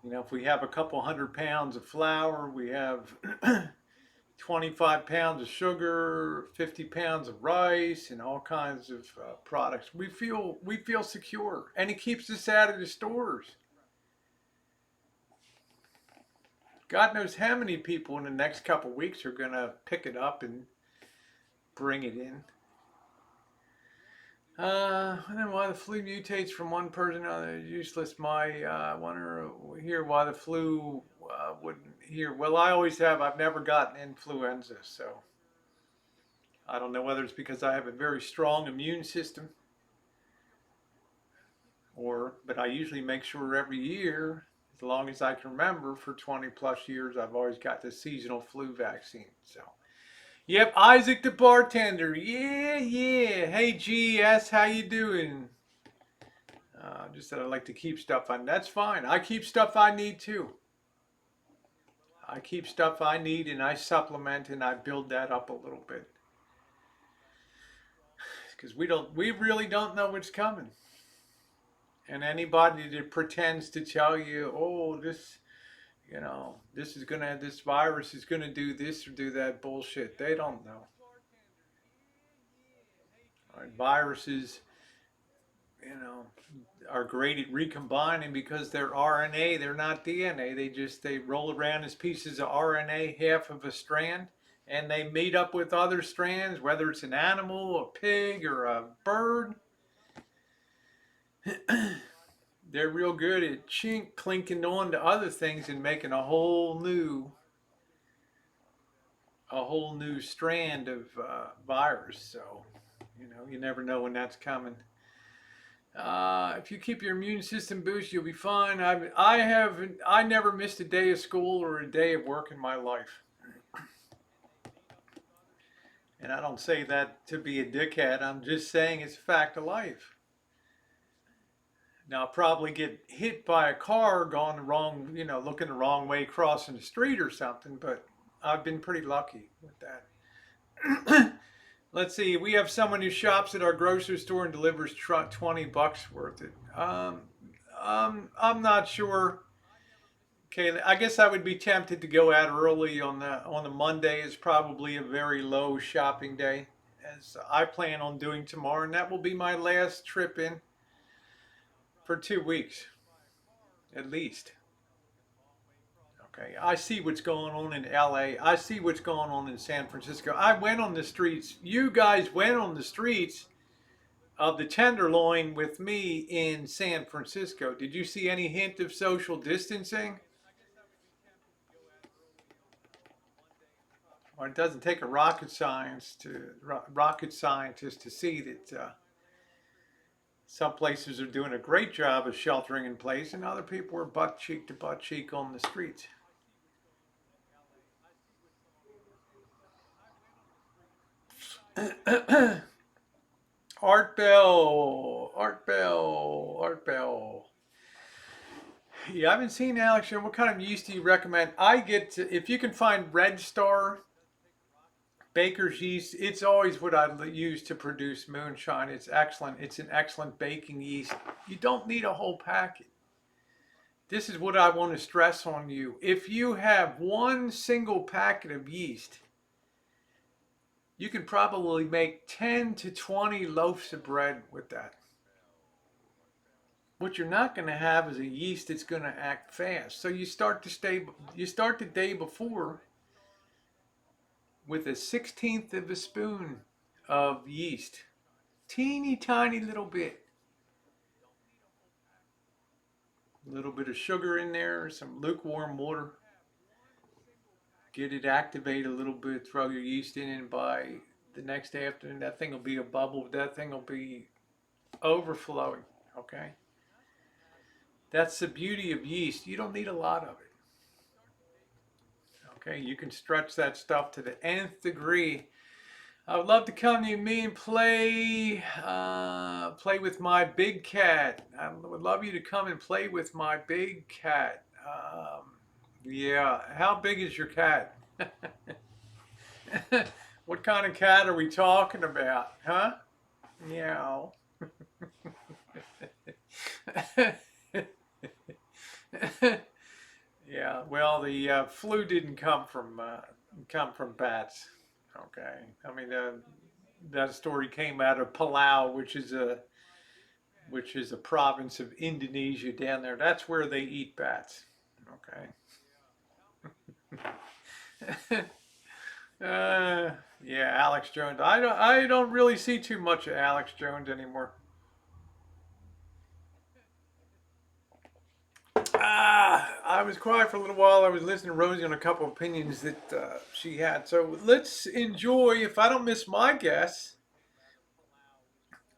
If we have a couple 100 pounds of flour, we have 25 pounds of sugar, 50 pounds of rice, and all kinds of products. We feel secure, and it keeps us out of the stores. God knows how many people in the next couple weeks are going to pick it up and bring it in. And then why the flu mutates from one person to another is useless. I wonder here why the flu wouldn't here. Well, I've never gotten influenza, so I don't know whether it's because I have a very strong immune system but I usually make sure every year, as long as I can remember, for 20 plus years, I've always got the seasonal flu vaccine. So, yep, Isaac the bartender. Yeah, yeah. Hey, GS, how you doing? Just that I like to keep stuff on. That's fine. I keep stuff I need too. I keep stuff I need and I supplement and I build that up a little bit. Because we really don't know what's coming. And anybody that pretends to tell you, oh, this virus is gonna do this or do that bullshit, they don't know. All right, viruses, you know, are great at recombining because they're RNA, they're not DNA. They roll around as pieces of RNA, half of a strand, and they meet up with other strands, whether it's an animal, a pig, or a bird. They're real good at clinking on to other things and making a whole new strand of virus. So, you never know when that's coming. If you keep your immune system boosted, you'll be fine. I never missed a day of school or a day of work in my life. And I don't say that to be a dickhead. I'm just saying it's a fact of life. Now, I'll probably get hit by a car going the wrong, looking the wrong way crossing the street or something, but I've been pretty lucky with that. Let's see. We have someone who shops at our grocery store and delivers $20 worth it. I'm not sure. Okay, I guess I would be tempted to go out early on the Monday. Is probably a very low shopping day, as I plan on doing tomorrow, and that will be my last trip in for 2 weeks at least. Okay, I see what's going on in LA. I see what's going on in San Francisco. I went on the streets. You guys went on the streets of the Tenderloin with me in San Francisco. Did you see any hint of social distancing? Well, it doesn't take a rocket scientist to see that some places are doing a great job of sheltering in place, and other people are butt cheek to butt cheek on the streets. Art Bell, Art Bell, Art Bell. Yeah, I haven't seen Alex. What kind of yeast do you recommend? If you can find Red Star baker's yeast, it's always what I use to produce moonshine. It's excellent. It's an excellent baking yeast. You don't need a whole packet. This is what I want to stress on you. If you have one single packet of yeast, you can probably make 10 to 20 loaves of bread with that. What you're not going to have is a yeast that's going to act fast. So you start the day before with a 16th of a spoon of yeast. Teeny tiny little bit. A little bit of sugar in there, some lukewarm water. Get it activated a little bit, throw your yeast in, and by the next afternoon, that thing will be a bubble. That thing will be overflowing. Okay? That's the beauty of yeast. You don't need a lot of it. Okay? You can stretch that stuff to the nth degree. I would love to come to me and play with my big cat. I would love you to come and play with my big cat. Yeah, how big is your cat? What kind of cat are we talking about, huh? Meow. Yeah, well, the flu didn't come from bats. Okay, I mean that story came out of Palau, which is a province of Indonesia down there. That's where they eat bats. Okay. Yeah, Alex Jones. I don't really see too much of Alex Jones anymore. I was quiet for a little while. I was listening to Rosie on a couple of opinions that she had. So let's enjoy. If I don't miss my guess,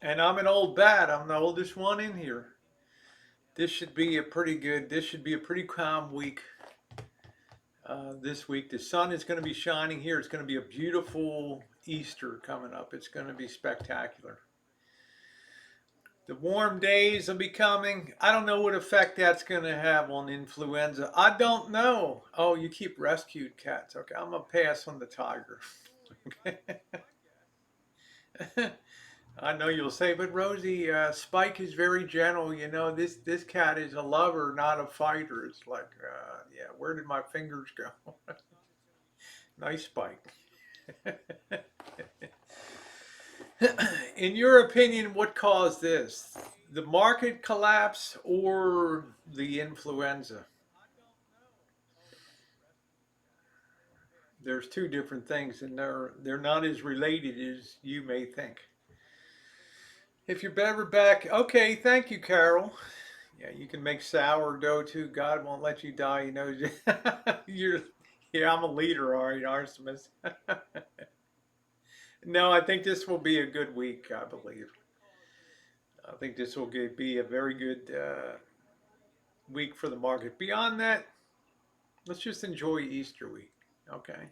and I'm an old bat, I'm the oldest one in here. This should be a pretty good. This should be a pretty calm week. This week, the sun is going to be shining here. It's going to be a beautiful Easter coming up. It's going to be spectacular. The warm days will be coming. I don't know what effect that's going to have on influenza. I don't know. Oh, you keep rescued cats. Okay, I'm going to pass on the tiger. I know you'll say, but Rosie, Spike is very gentle. This cat is a lover, not a fighter. It's like, yeah, where did my fingers go? Nice Spike. In your opinion, what caused this? The market collapse or the influenza? There's two different things, and they're not as related as you may think. If you're ever back, okay, thank you, Carol. Yeah, you can make sourdough too. God won't let you die. You're. Yeah, I'm a leader, all right, Artemis. No, I think this will be a good week. I believe. I think this will be a very good week for the market. Beyond that, let's just enjoy Easter week. Okay.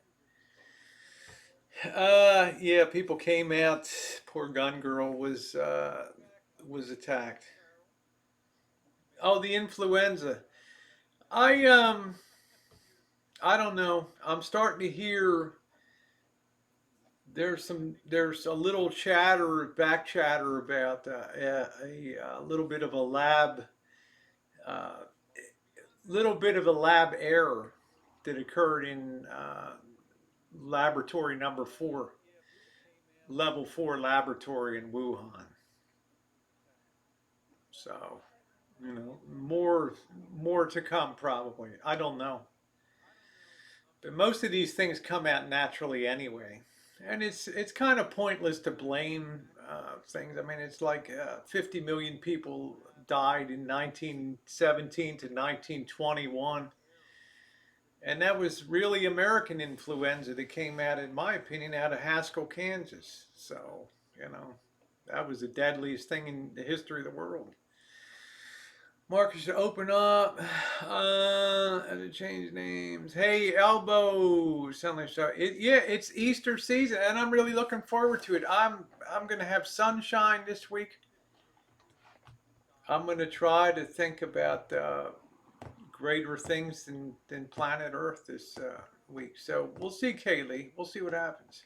Yeah, people came out. Poor gun girl was attacked. Oh, the influenza. I I don't know. I'm starting to hear there's a little back chatter about a little bit of a uh, lab error that occurred in laboratory number 4, level 4 laboratory in Wuhan. So, more to come probably. I don't know. But most of these things come out naturally anyway. And it's kind of pointless to blame things. I mean, it's like 50 million people died in 1917 to 1921. And that was really American influenza that came out, in my opinion, out of Haskell, Kansas. So, you know, that was the deadliest thing in the history of the world. Marcus should open up. To change names. Hey, Elbow. Sound like so. Yeah, it's Easter season, and I'm really looking forward to it. I'm gonna have sunshine this week. I'm gonna try to think about greater things than planet Earth this week. So we'll see, Kaylee. We'll see what happens.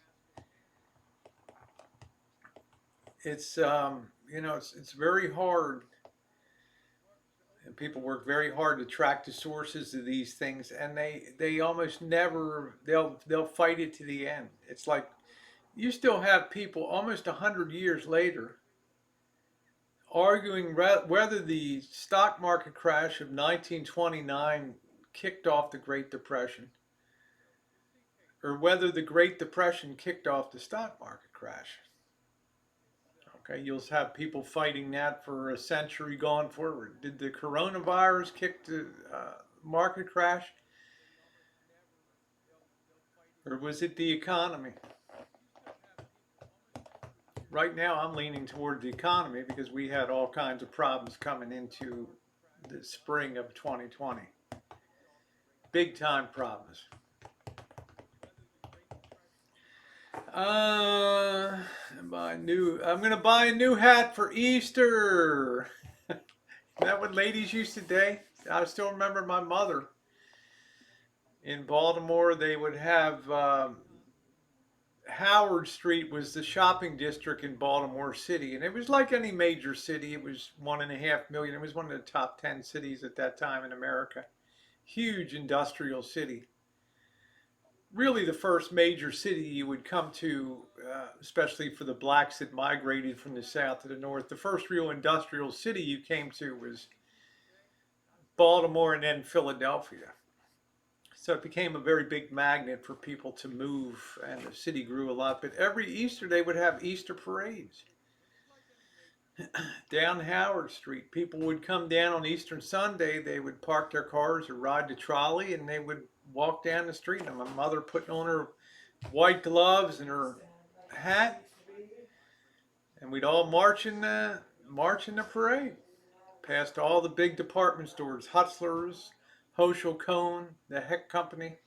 It's it's very hard, and people work very hard to track the sources of these things, and they almost never they'll fight it to the end. It's like you still have people almost 100 years later arguing whether the stock market crash of 1929 kicked off the Great Depression or whether the Great Depression kicked off the stock market crash. Okay, you'll have people fighting that for a century going forward. Did the coronavirus kick the market crash, or was it the economy? Right now, I'm leaning toward the economy because we had all kinds of problems coming into the spring of 2020. Big time problems. Uh, I'm gonna buy a new hat for Easter. Is that what ladies used to say? I still remember my mother in Baltimore. They would have Howard Street was the shopping district in Baltimore City, and it was like any major city. It was 1.5 million. It was one of the top 10 cities at that time in America. Huge industrial city. Really, the first major city you would come to, especially for the blacks that migrated from the south to the north. The first real industrial city you came to was Baltimore and then Philadelphia. So it became a very big magnet for people to move, and the city grew a lot. But every Easter they would have Easter parades down Howard Street. People would come down on Easter Sunday. They would park their cars or ride the trolley, and they would walk down the street. And my mother putting on her white gloves and her hat, and we'd all march in the parade past all the big department stores, Hutzler's, Hochul Cohn, the Heck Company,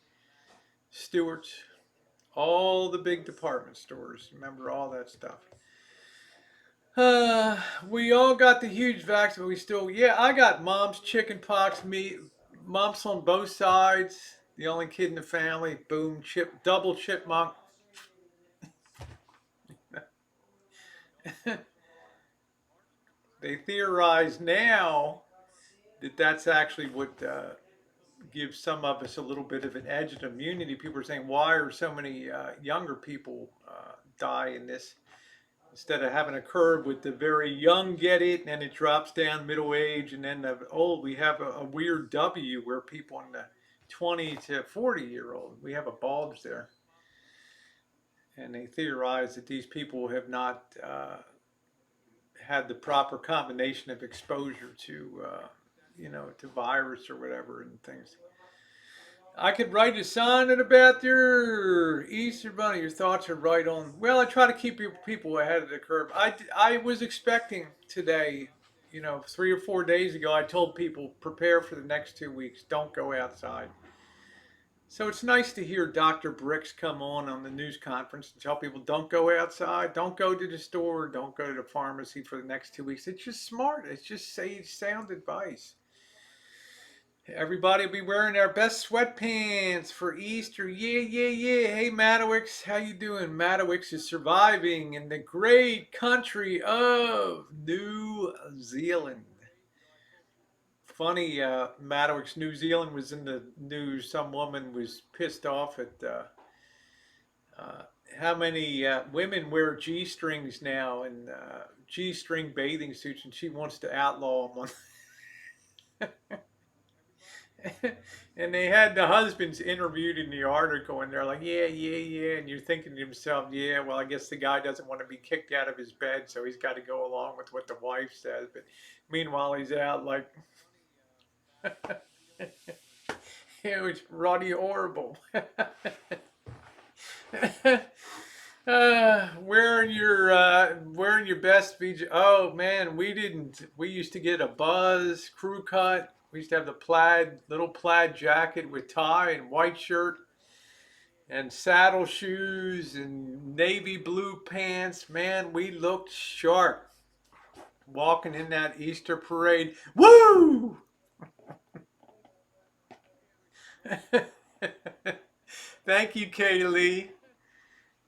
Stewart's, all the big department stores. Remember all that stuff. We all got the huge vaccine, but we still, yeah, I got mom's chicken pox, me, mumps on both sides. The only kid in the family, boom, double chipmunk. They theorize now that that's actually what gives some of us a little bit of an edge of immunity. People are saying, why are so many younger people die in this? Instead of having a curve with the very young get it, and then it drops down middle age, and then the old, we have a weird W where people in the 20 to 40-year-old, we have a bulge there. And they theorize that these people have not had the proper combination of exposure to virus or whatever and things. I could write a sonnet about your Easter Bunny. Your thoughts are right on. Well, I try to keep people ahead of the curve. I was expecting today, 3 or 4 days ago, I told people prepare for the next 2 weeks. Don't go outside. So it's nice to hear Dr. Bricks come on the news conference and tell people don't go outside, don't go to the store, don't go to the pharmacy for the next 2 weeks. It's just smart. It's just sage, sound advice. Everybody will be wearing their best sweatpants for Easter. Yeah, yeah, yeah. Hey, Madowix, how you doing? Madowix is surviving in the great country of New Zealand. Funny, Madowix, New Zealand was in the news. Some woman was pissed off at uh, how many women wear G-strings now and G-string bathing suits, and she wants to outlaw them. And they had the husbands interviewed in the article, and they're like, yeah, yeah, yeah. And you're thinking to yourself, yeah, well, I guess the guy doesn't want to be kicked out of his bed, so he's got to go along with what the wife says. But meanwhile, he's out like, it was Roddy horrible. Wearing your best VJ. Oh man, we didn't. We used to get a buzz crew cut. We used to have the little plaid jacket with tie and white shirt and saddle shoes and navy blue pants. Man, we looked sharp walking in that Easter parade. Woo! Thank you, Kaylee.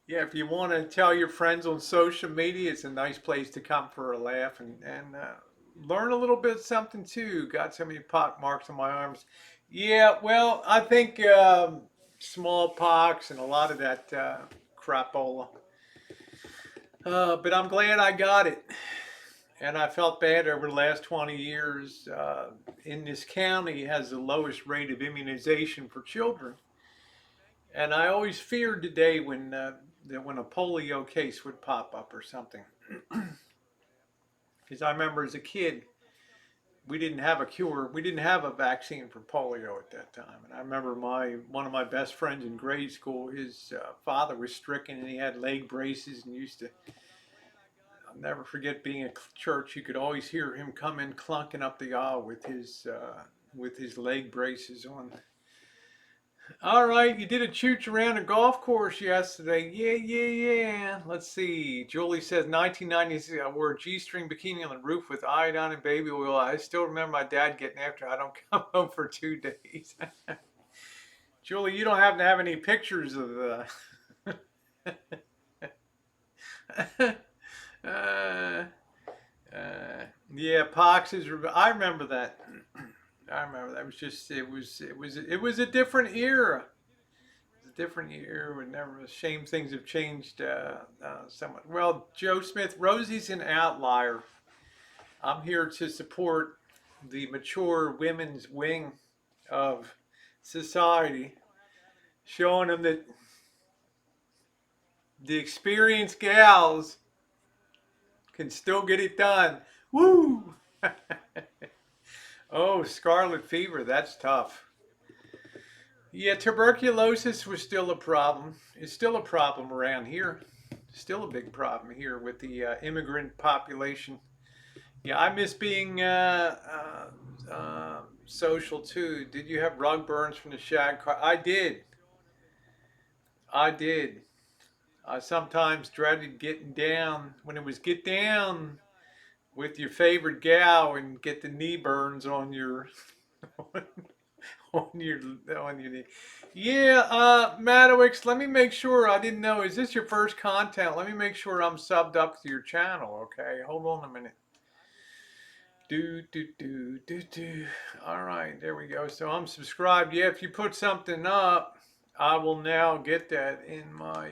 Yeah, if you want to tell your friends on social media, it's a nice place to come for a laugh and learn a little bit something too. Got so many pock marks on my arms. Yeah, well, I think smallpox and a lot of that crapola. But I'm glad I got it. And I felt bad over the last 20 years. In this county has the lowest rate of immunization for children. And I always feared the day when a polio case would pop up or something. Because I remember as a kid, we didn't have a cure. We didn't have a vaccine for polio at that time. And I remember one of my best friends in grade school, his father was stricken and he had leg braces and used to. I'll never forget being at church. You could always hear him come in clunking up the aisle with his leg braces on. All right, you did a chooch around a golf course yesterday. Yeah, yeah, yeah. Let's see. Julie says 1996. I wore a G-string bikini on the roof with iodine and baby oil. I still remember my dad getting after. I don't come home for 2 days. Julie, you don't happen to have any pictures of the. uh, yeah, pox is. I remember that. I remember that. It was a different era. It's a different year. We're never ashamed things have changed somewhat. Well, Joe Smith, Rosie's an outlier. I'm here to support the mature women's wing of society, showing them that the experienced gals can still get it done. Woo! Oh, scarlet fever, that's tough. Yeah, tuberculosis was still a problem. It's still a problem around here. Still a big problem here with the immigrant population. Yeah, I miss being social too. Did you have rug burns from the shag car? I did. I did. I sometimes dreaded getting down when it was get down with your favorite gal and get the knee burns on your on your on your knee. Yeah, Madowix, let me make sure. I didn't know. Is this your first content? Let me make sure I'm subbed up to your channel. Okay, hold on a minute. Do do do do do. All right, there we go. So I'm subscribed. Yeah, if you put something up, I will now get that in my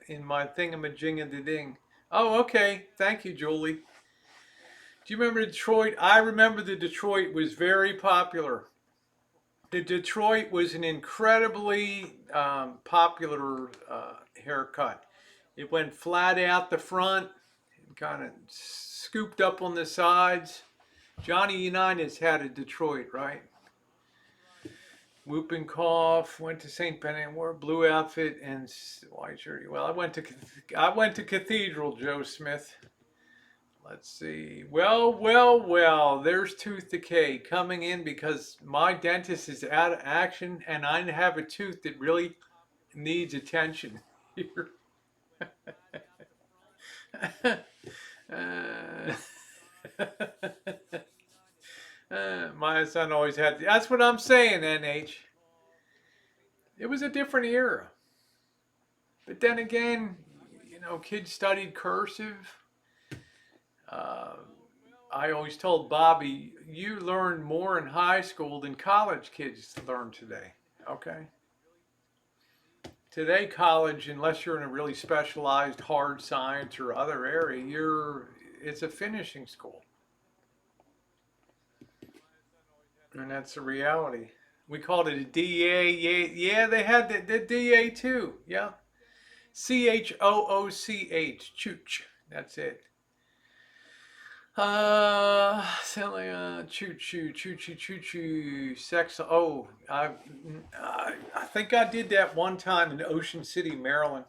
thingamajinga ding. Oh, okay. Thank you, Julie. Do you remember Detroit? I remember the Detroit was very popular. The Detroit was an incredibly popular haircut. It went flat out the front, kind of scooped up on the sides. Johnny Unitas had a Detroit, right? Whoop and cough. Went to St. Benedict, wore a blue outfit and white shirt. Well, I went to Cathedral, Joe Smith. Let's see. Well, well, well. There's tooth decay coming in because my dentist is out of action and I have a tooth that really needs attention here. uh, my son always had. That's what I'm saying, NH. It was a different era. But then again, kids studied cursive. Uh, I always told Bobby, you learn more in high school than college kids learn today. Okay. Today, college, unless you're in a really specialized hard science or other area, it's a finishing school, and that's the reality. We called it a DA. Yeah, yeah, they had the DA too. Yeah, Chooch. Chooch. That's it. Sound like choo choo choo choo choo choo sex. Oh, I think I did that one time in Ocean City, Maryland.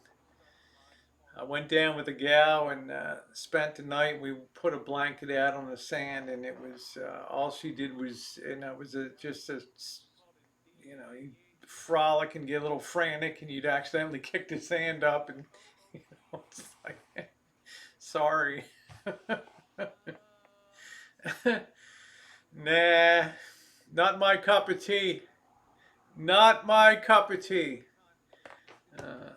I went down with a gal and spent the night. We put a blanket out on the sand, and it was all she did was, and it was just a, you frolic and get a little frantic, and you'd accidentally kick the sand up, and it's like, sorry. Nah, not my cup of tea. Not my cup of tea.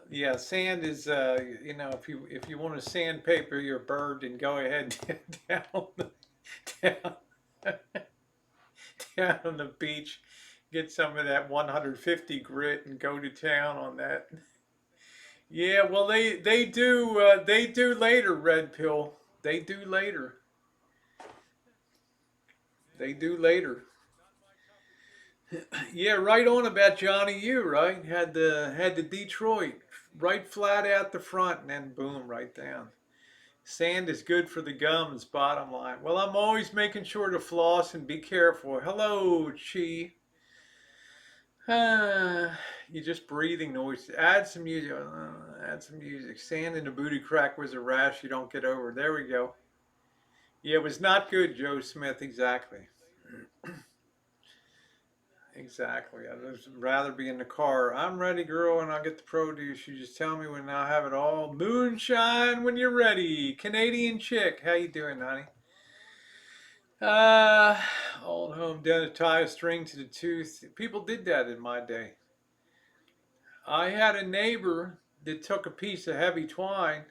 Yeah, sand is if you want to sandpaper your bird, then go ahead down down down on the beach, get some of that 150 grit and go to town on that. Yeah, well they do later, red pill. They do later. They do later. Yeah, right on about Johnny U, right? Had the Detroit right flat out the front and then boom right down. Sand is good for the gums, bottom line. Well, I'm always making sure to floss and be careful. Hello, Chi. You just breathing noise. Add some music. Add some music. Sand in the booty crack was a rash you don't get over. There we go. Yeah, it was not good, Joe Smith. Exactly. Exactly. I'd just rather be in the car. I'm ready, girl, and I'll get the produce. You just tell me when I'll have it all. Moonshine when you're ready. Canadian chick. How you doing, honey? Uh, Old home dentist tie a string to the tooth. People did that in my day. I had a neighbor that took a piece of heavy twine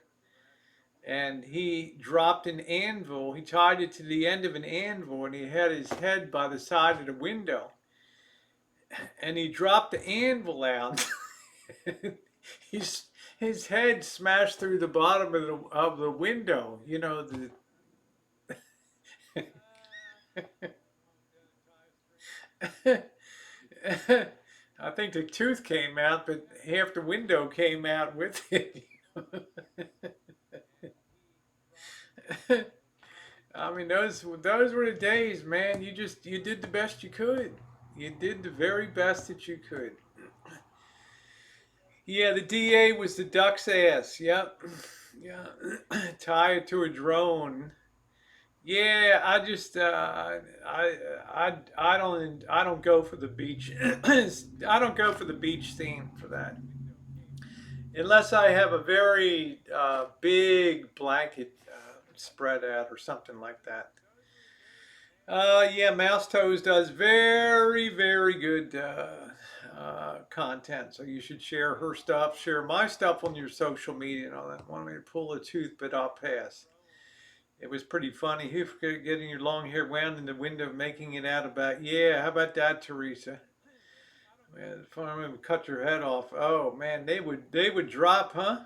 and he dropped an anvil. He tied it to the end of an anvil and he had his head by the side of the window. And he dropped the anvil out. His head smashed through the bottom of the window. I think the tooth came out, but half the window came out with it. I mean, those were the days, man. You did the best you could. You did the very best that you could. Yeah, the DA was the duck's ass. Yep. Yeah. Tie it to a drone. Yeah, I don't go for the beach. I don't go for the beach scene for that. Unless I have a very big blanket spread out or something like that. Yeah, Mouse Toes does very, very good content. So you should share her stuff, share my stuff on your social media and all that. Want me to pull a tooth, but I'll pass. It was pretty funny. Who forget getting your long hair wound in the window, making it out about? Yeah, how about that, Teresa? Man, the farmer would cut your head off. Oh man, they would drop, huh?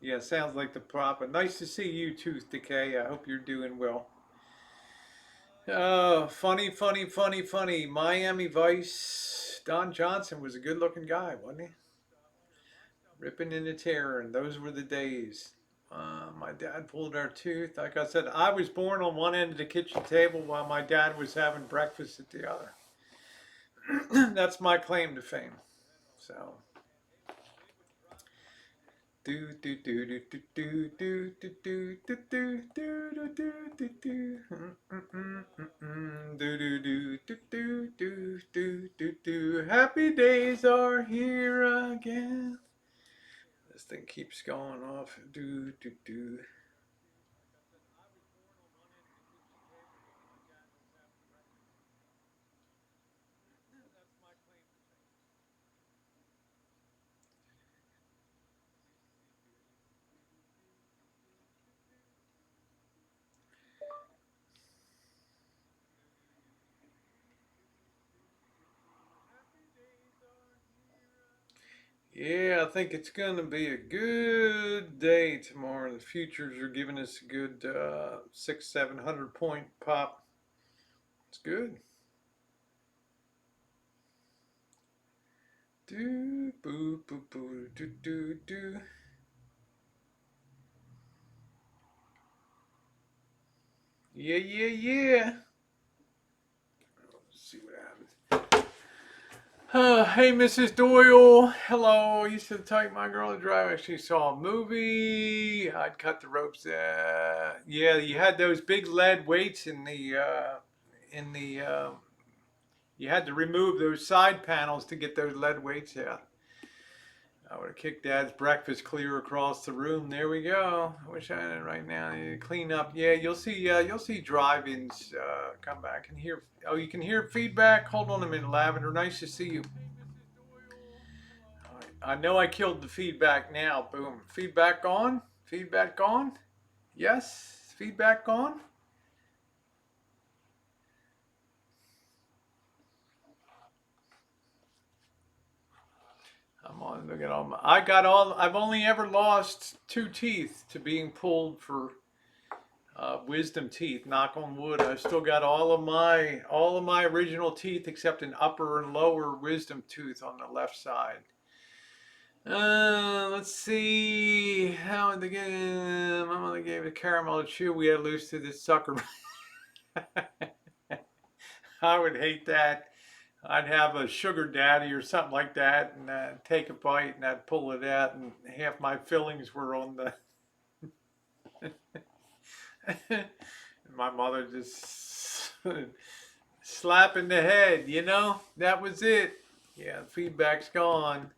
Yeah, sounds like the prop. But nice to see you, Tooth Decay. I hope you're doing well. Oh, funny, funny, funny, funny. Miami Vice. Don Johnson was a good-looking guy, wasn't he? Ripping in the terror, and those were the days. My dad pulled our tooth. Like I said, I was born on one end of the kitchen table while my dad was having breakfast at the other. That's my claim to fame. So Do do do do do do do do do do do do do do do. Do do do do do do do do do. Happy days are here again. This thing keeps going off. Do do do. Yeah, I think it's going to be a good day tomorrow. The futures are giving us a good 700 point pop. It's good. Do boo boo boo do do do. Yeah, yeah, yeah. Let's see what happens. Hey, Mrs. Doyle. Hello. I used to take my girl to drive. Actually saw a movie. I'd cut the ropes. Yeah, you had those big lead weights in the. You had to remove those side panels to get those lead weights out. I would have kicked Dad's breakfast clear across the room. There we go. I wish I had it right now. Clean up. Yeah, you'll see drive-ins come back and hear. Oh, you can hear feedback. Hold on a minute, Lavender. Nice to see you. All right. I know I killed the feedback now. Boom. Feedback on. Feedback on. Yes. Feedback on. I'm on. Look at all my. I got all. I've only ever lost 2 teeth to being pulled for wisdom teeth. Knock on wood. I still got all of my original teeth except an upper and lower wisdom tooth on the left side. Let's see. How did my mother gave a caramel to chew. We had loose to this sucker. I would hate that. I'd have a sugar daddy or something like that, and take a bite, and I'd pull it out, and half my fillings were on the. My mother just slapping the head, that was it. Yeah, the feedback's gone.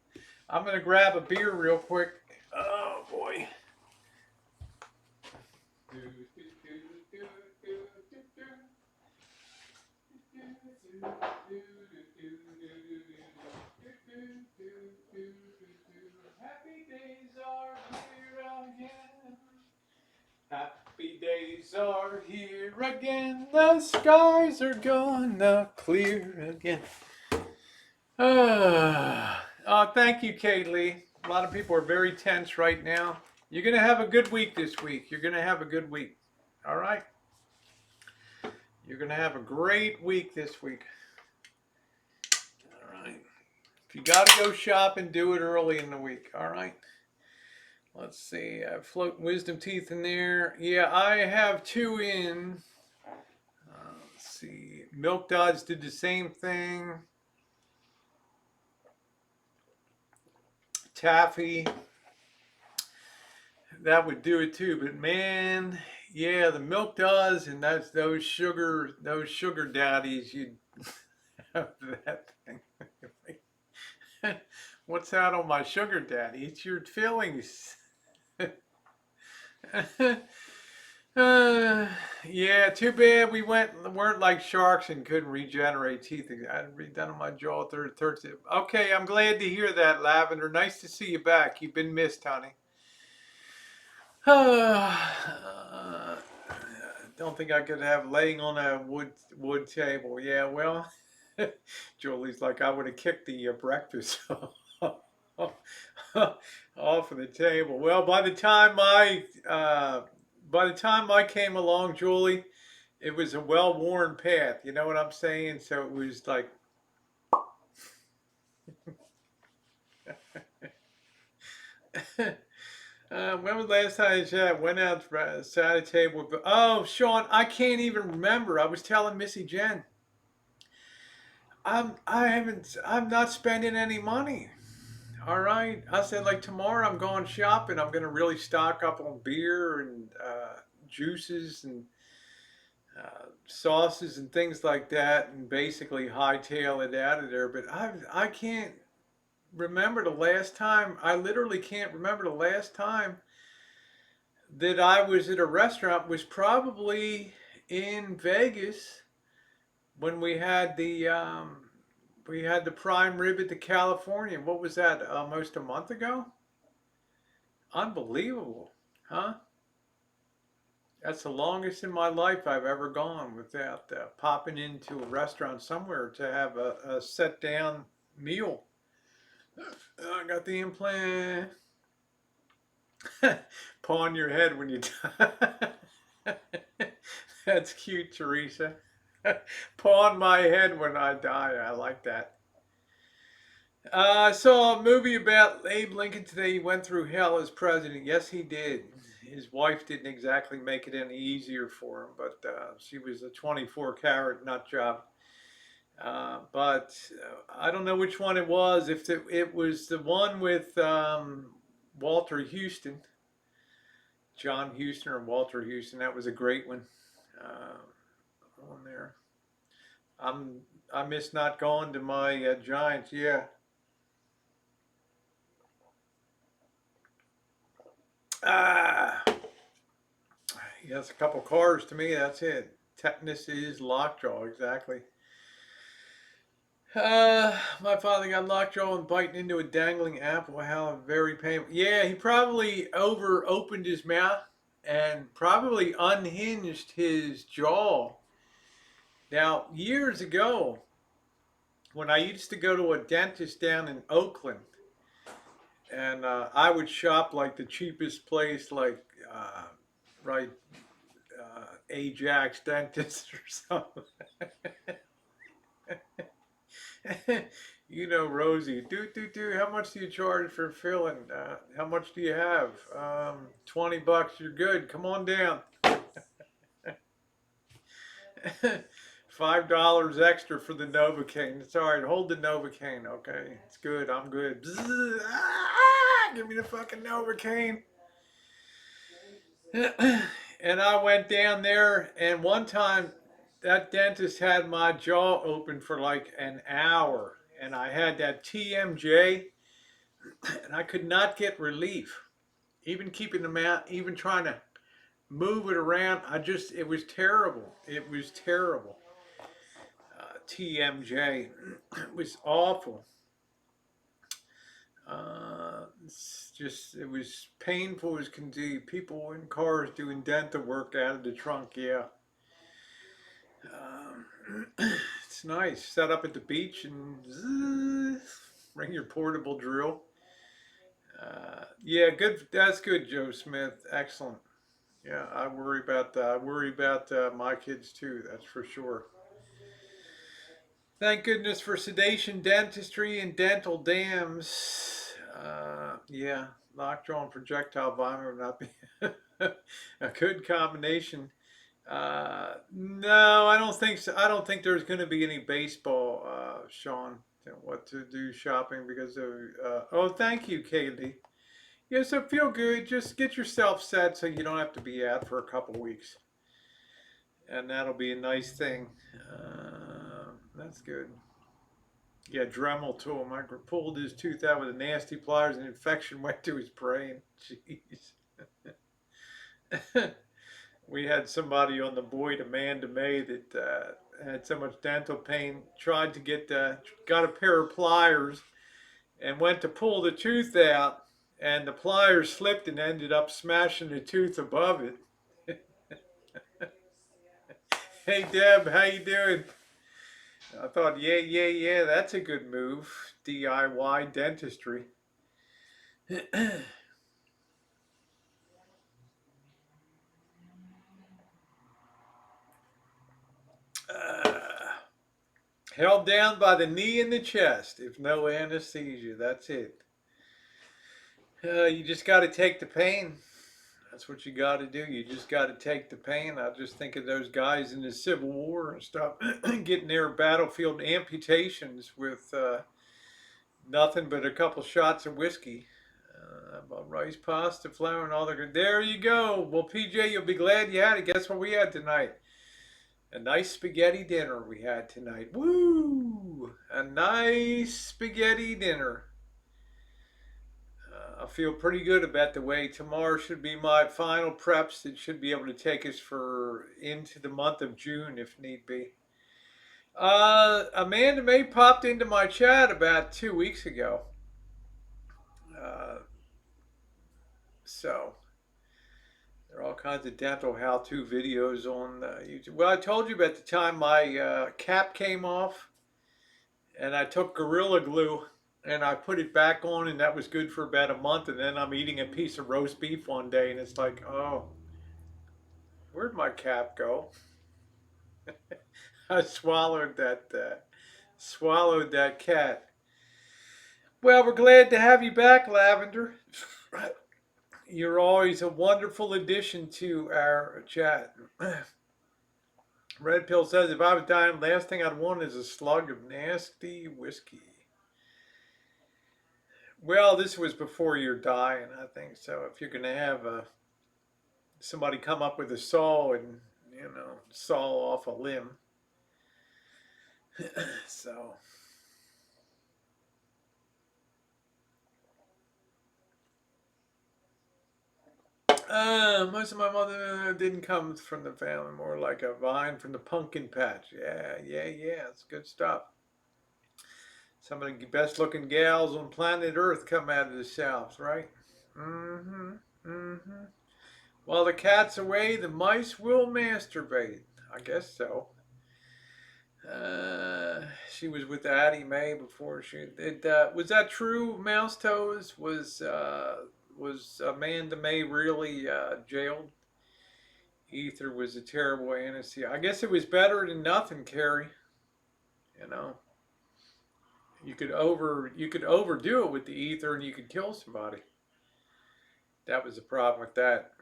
I'm gonna grab a beer real quick. Oh boy. Happy days are here again. Happy days are here again. The skies are gonna clear again. Thank you, Kaylee. A lot of people are very tense right now. You're going to have a good week this week. You're going to have a good week. All right? You're going to have a great week this week. All right. If you got to go shopping, do it early in the week. All right? Let's see. I have floating wisdom teeth in there. Yeah, I have 2 in. Let's see. Milk Duds did the same thing. Taffy, that would do it too. But man, yeah, the milk does, and that's those sugar daddies. You'd have that thing. What's that on my sugar daddy? It's your fillings. Yeah, too bad we weren't like sharks and couldn't regenerate teeth. I had redone my jaw third. Okay, I'm glad to hear that, Lavender. Nice to see you back. You've been missed, honey. Don't think I could have laying on a wood table. Yeah, well, Julie's like I would have kicked the breakfast off of the table. Well, by the time I came along, Julie, it was a well-worn path. You know what I'm saying? So it was like. When was the last time I went out sat at a table? Oh, Sean, I can't even remember. I was telling Missy Jen. I'm not spending any money. All right. I said, like, tomorrow I'm going shopping. I'm going to really stock up on beer and juices and sauces and things like that, and basically hightail it out of there. But I can't remember the last time. I literally can't remember the last time that I was at a restaurant. Was probably in Vegas when we had the prime rib at the California. What was that? Almost a month ago. Unbelievable, huh? That's the longest in my life I've ever gone without popping into a restaurant somewhere to have a set down meal. I got the implant. Pawn your head when you die. That's cute, Teresa. Pawn my head when I die. I like that. I saw a movie about Abe Lincoln today. He went through hell as president. Yes, he did. His wife didn't exactly make it any easier for him, but she was a 24 karat nut job. But I don't know which one it was. If it was the one with Walter Houston, John Houston or Walter Houston, that was a great one on there. I miss not going to my Giants. Yeah. Ah, yes, a couple cars to me. That's it. Tetanus is lockjaw, exactly. My father got lockjaw and biting into a dangling apple. How very painful. Yeah, he probably over opened his mouth and probably unhinged his jaw. Now, years ago, when I used to go to a dentist down in Oakland, and I would shop like the cheapest place, like right Ajax Dentist or something. You know, Rosie, do. How much do you charge for filling? How much do you have? $20. You're good. Come on down. $5 extra for the Novocaine. It's all right. Hold the Novocaine. Okay, it's good. I'm good. Give me the fucking Novocaine. And I went down there, and one time that dentist had my jaw open for like an hour, and I had that TMJ, and I could not get relief. Even keeping them out, even trying to move it around, it was terrible. It was terrible. TMJ, it was awful. It was painful as can be. People in cars doing dental work out of the trunk, yeah. It's nice. Set up at the beach and bring your portable drill. Yeah, good. That's good, Joe Smith. Excellent. Yeah, I worry about that. I worry about my kids too. That's for sure. Thank goodness for sedation, dentistry, and dental dams. Yeah, lockjaw and projectile vomit would not be a good combination. No, I don't think so. I don't think there's going to be any baseball, Sean. What to do shopping because of. Oh, thank you, Kaylee. Yeah, so feel good. Just get yourself set so you don't have to be out for a couple weeks, and that'll be a nice thing. That's good. Yeah, Dremel to him. I pulled his tooth out with a nasty pliers, and infection went to his brain. Jeez. We had somebody on the Boyd Amanda May that had so much dental pain, tried to got a pair of pliers and went to pull the tooth out, and the pliers slipped and ended up smashing the tooth above it. Hey Deb, how you doing? I thought, yeah, that's a good move. DIY dentistry. Held down by the knee and the chest, if no anesthesia. That's it. You just got to take the pain. That's what you got to do. You just got to take the pain. I just think of those guys in the Civil War and stuff getting their battlefield amputations with Nothing but a couple shots of whiskey. About rice, pasta, flour, and all the good. There you go. Well, PJ, you'll be glad you had it. Guess what we had tonight? A nice spaghetti dinner we had tonight. Woo! A nice spaghetti dinner. I feel pretty good about the way tomorrow should be my final preps that should be able to take us for into the month of June if need be. Amanda May popped into my chat about 2 weeks ago. Uh, so there are all kinds of dental how-to videos on YouTube. Well, I told you about the time my cap came off and I took Gorilla Glue and I put it back on and that was good for about a month. And then I'm eating a piece of roast beef one day and it's like, oh, where'd my cap go? I swallowed that cat. Well, we're glad to have you back, Lavender. You're always a wonderful addition to our chat. Red Pill says, if I was dying, last thing I'd want is a slug of nasty whiskey. Well, this was before you're dying, I think. So if you're going to have somebody come up with a saw and, saw off a limb. So. Most of my mother didn't come from the family, more like a vine from the pumpkin patch. Yeah, it's good stuff. Some of the best looking gals on planet Earth come out of the South, right? Mm-hmm. While the cat's away, the mice will masturbate. I guess so. She was with Addie Mae before she did. Was that true? Mouse Toes was Amanda Mae really jailed? Ether was a terrible anesthesia. I guess it was better than nothing, Carrie. You know, you could overdo it with the ether and you could kill somebody. That was the problem with that.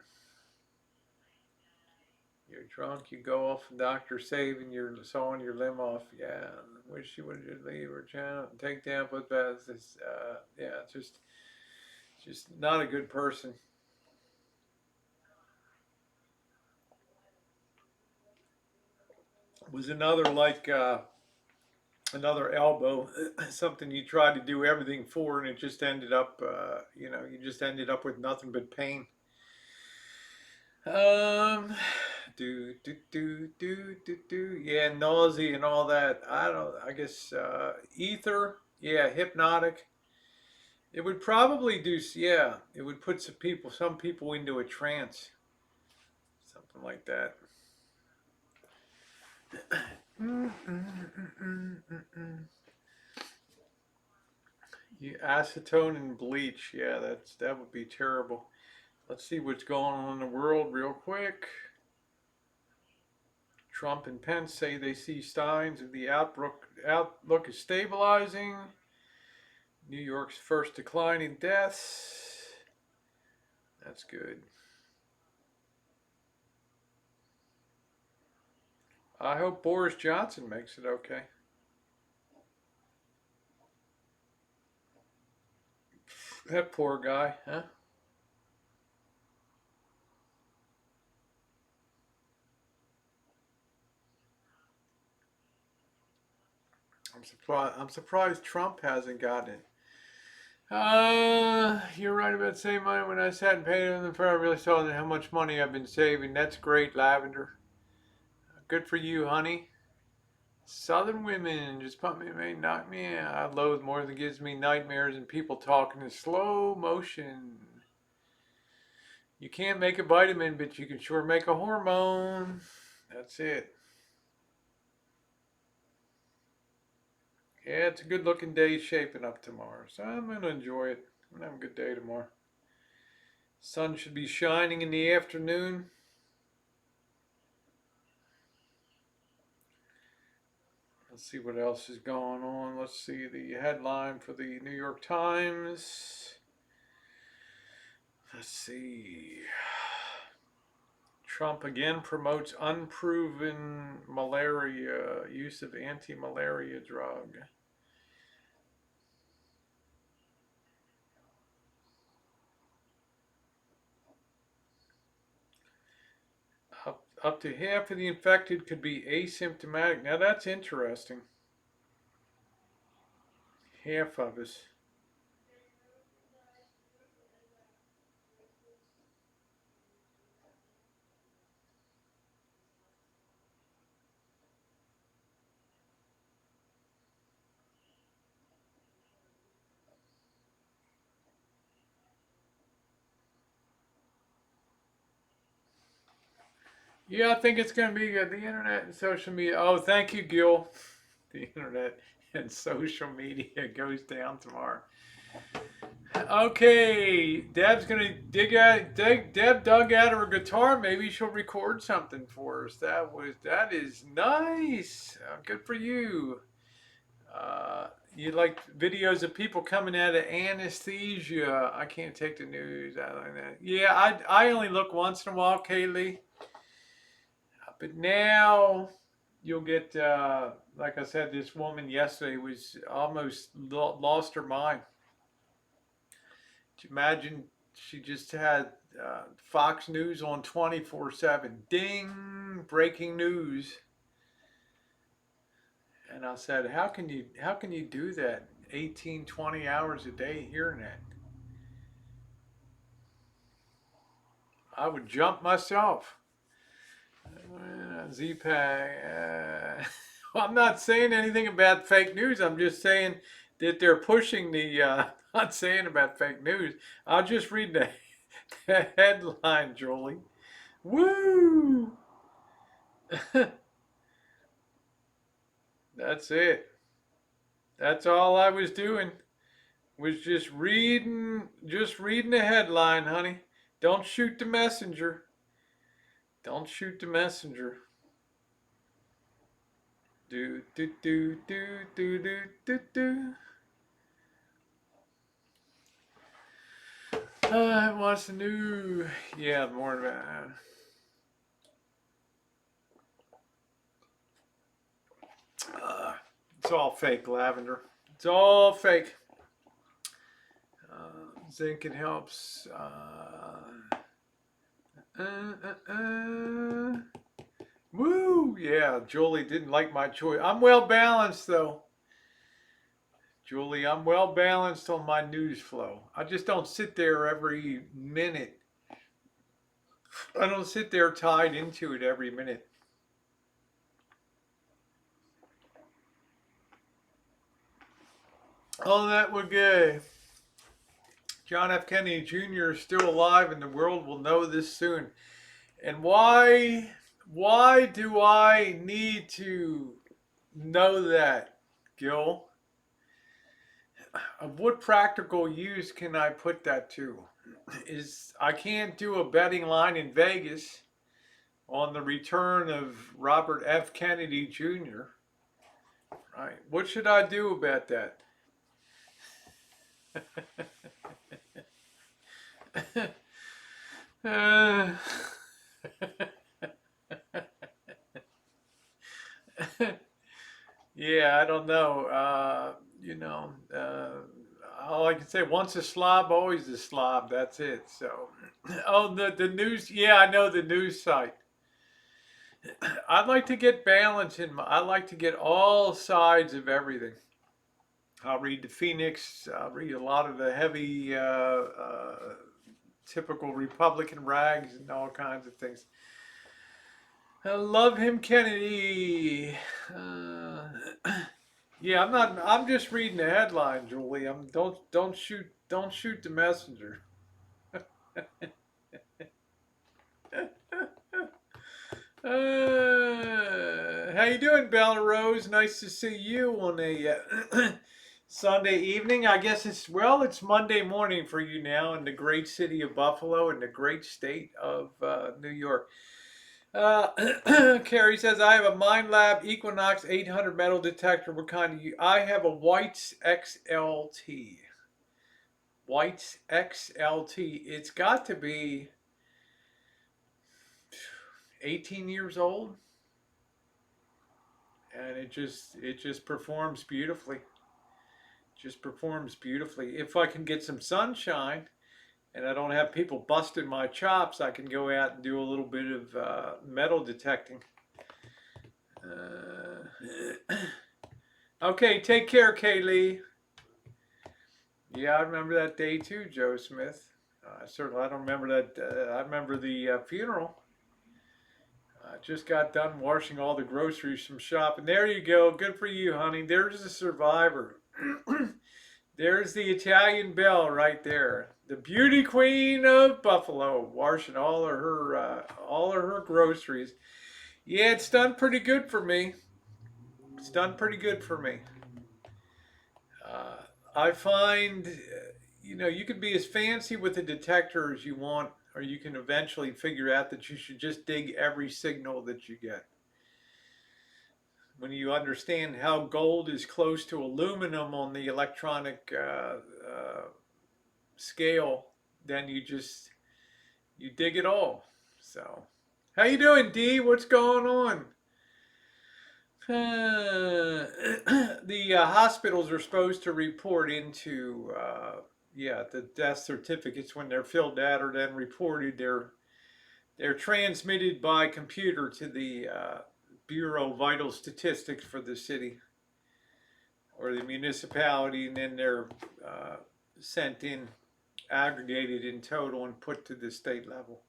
You're drunk, you go off, and doctor saving, you're sawing your limb off. Yeah, wish you would just leave her channel and take down both baths. Yeah, just not a good person. Was another like another elbow, something you tried to do everything for, and it just ended up, you just ended up with nothing but pain. Um, yeah, nausea and all that. I guess ether, yeah, hypnotic. It would probably do, yeah, it would put some people into a trance, something like that. Acetone and bleach, yeah, that would be terrible. Let's see what's going on in the world real quick. Trump and Pence say they see signs of the outlook is stabilizing. New York's first decline in deaths. That's good. I hope Boris Johnson makes it okay. That poor guy, huh? I'm surprised Trump hasn't gotten it. You're right about saving money. When I sat and paid in the fair, I really saw how much money I've been saving. That's great, Lavender. Good for you, honey. Southern women just pump me, may knock me out. I loathe more than gives me nightmares and people talking in slow motion. You can't make a vitamin, but you can sure make a hormone. That's it. Yeah, it's a good looking day shaping up tomorrow, so I'm going to enjoy it. I'm going to have a good day tomorrow. Sun should be shining in the afternoon. Let's see what else is going on. Let's see the headline for the New York Times. Let's see. Trump again promotes unproven malaria use of anti-malaria drug. Up to half of the infected could be asymptomatic. Now that's interesting. Half of us. Yeah, I think it's going to be the internet and social media. Oh, thank you, Gil. The internet and social media goes down tomorrow. Okay, Deb's gonna Deb dug out her guitar. Maybe she'll record something for us. That is nice. Good for you. You like videos of people coming out of anesthesia. I can't take the news. I like that. Yeah, I only look once in a while, Kaylee. But now you'll get, like I said, this woman yesterday was almost lost her mind. Imagine she just had Fox News on 24/7. Ding, breaking news. And I said, how can you do that 18, 20 hours a day hearing that? I would jump myself. Z-Pack. I'm not saying anything about fake news. I'm just saying that they're pushing the. Not saying about fake news. I'll just read the headline, Julie. Woo! That's it. That's all I was doing. Was just reading the headline, honey. Don't shoot the messenger. Don't shoot the messenger. Do do do do do do do do. What's the new? Yeah, more about. It's all fake, Lavender. It's all fake. Zinc and helps. Woo! Yeah, Julie didn't like my choice. I'm well balanced though. Julie, I'm well balanced on my news flow. I just don't sit there every minute. I don't sit there tied into it every minute. Oh, that would good. John F. Kennedy Jr. is still alive, and the world will know this soon. And why do I need to know that, Gil? Of what practical use can I put that to? Is I can't do a betting line in Vegas on the return of Robert F. Kennedy Jr. Right? What should I do about that? uh, yeah, I don't know. All I can say, once a slob, always a slob. That's it. So, oh, the news. Yeah, I know the news site. I'd like to get balance in my. I like to get all sides of everything. I'll read the Phoenix. I'll read a lot of the heavy, typical Republican rags and all kinds of things. I love him, Kennedy. Yeah, I'm not. I'm just reading the headline, Julie. Don't shoot the messenger. How you doing, Bella Rose? Nice to see you on a Sunday evening. I guess it's Monday morning for you now in the great city of Buffalo and the great state of New York. Carrie says, I have a Mind Lab Equinox 800 metal detector. What kind do you? I have a White's XLT. White's XLT. It's got to be 18 years old, and it just performs beautifully. Just performs beautifully. If I can get some sunshine, and I don't have people busting my chops, I can go out and do a little bit of metal detecting. Okay, take care, Kaylee. Yeah, I remember that day too, Joe Smith. Certainly, I don't remember that. I remember the funeral. I just got done washing all the groceries from shopping. There you go. Good for you, honey. There's a survivor. There's the Italian belle right there. The beauty queen of Buffalo, washing all of her groceries. Yeah, it's done pretty good for me. It's done pretty good for me. Uh, I find, you can be as fancy with a detector as you want, or you can eventually figure out that you should just dig every signal that you get. When you understand how gold is close to aluminum on the electronic scale, then you dig it all. So, how you doing, D? What's going on? The hospitals are supposed to report into the death certificates when they're filled out or then reported. They're transmitted by computer to the Bureau of Vital Statistics for the city or the municipality, and then they're sent in, aggregated in total, and put to the state level.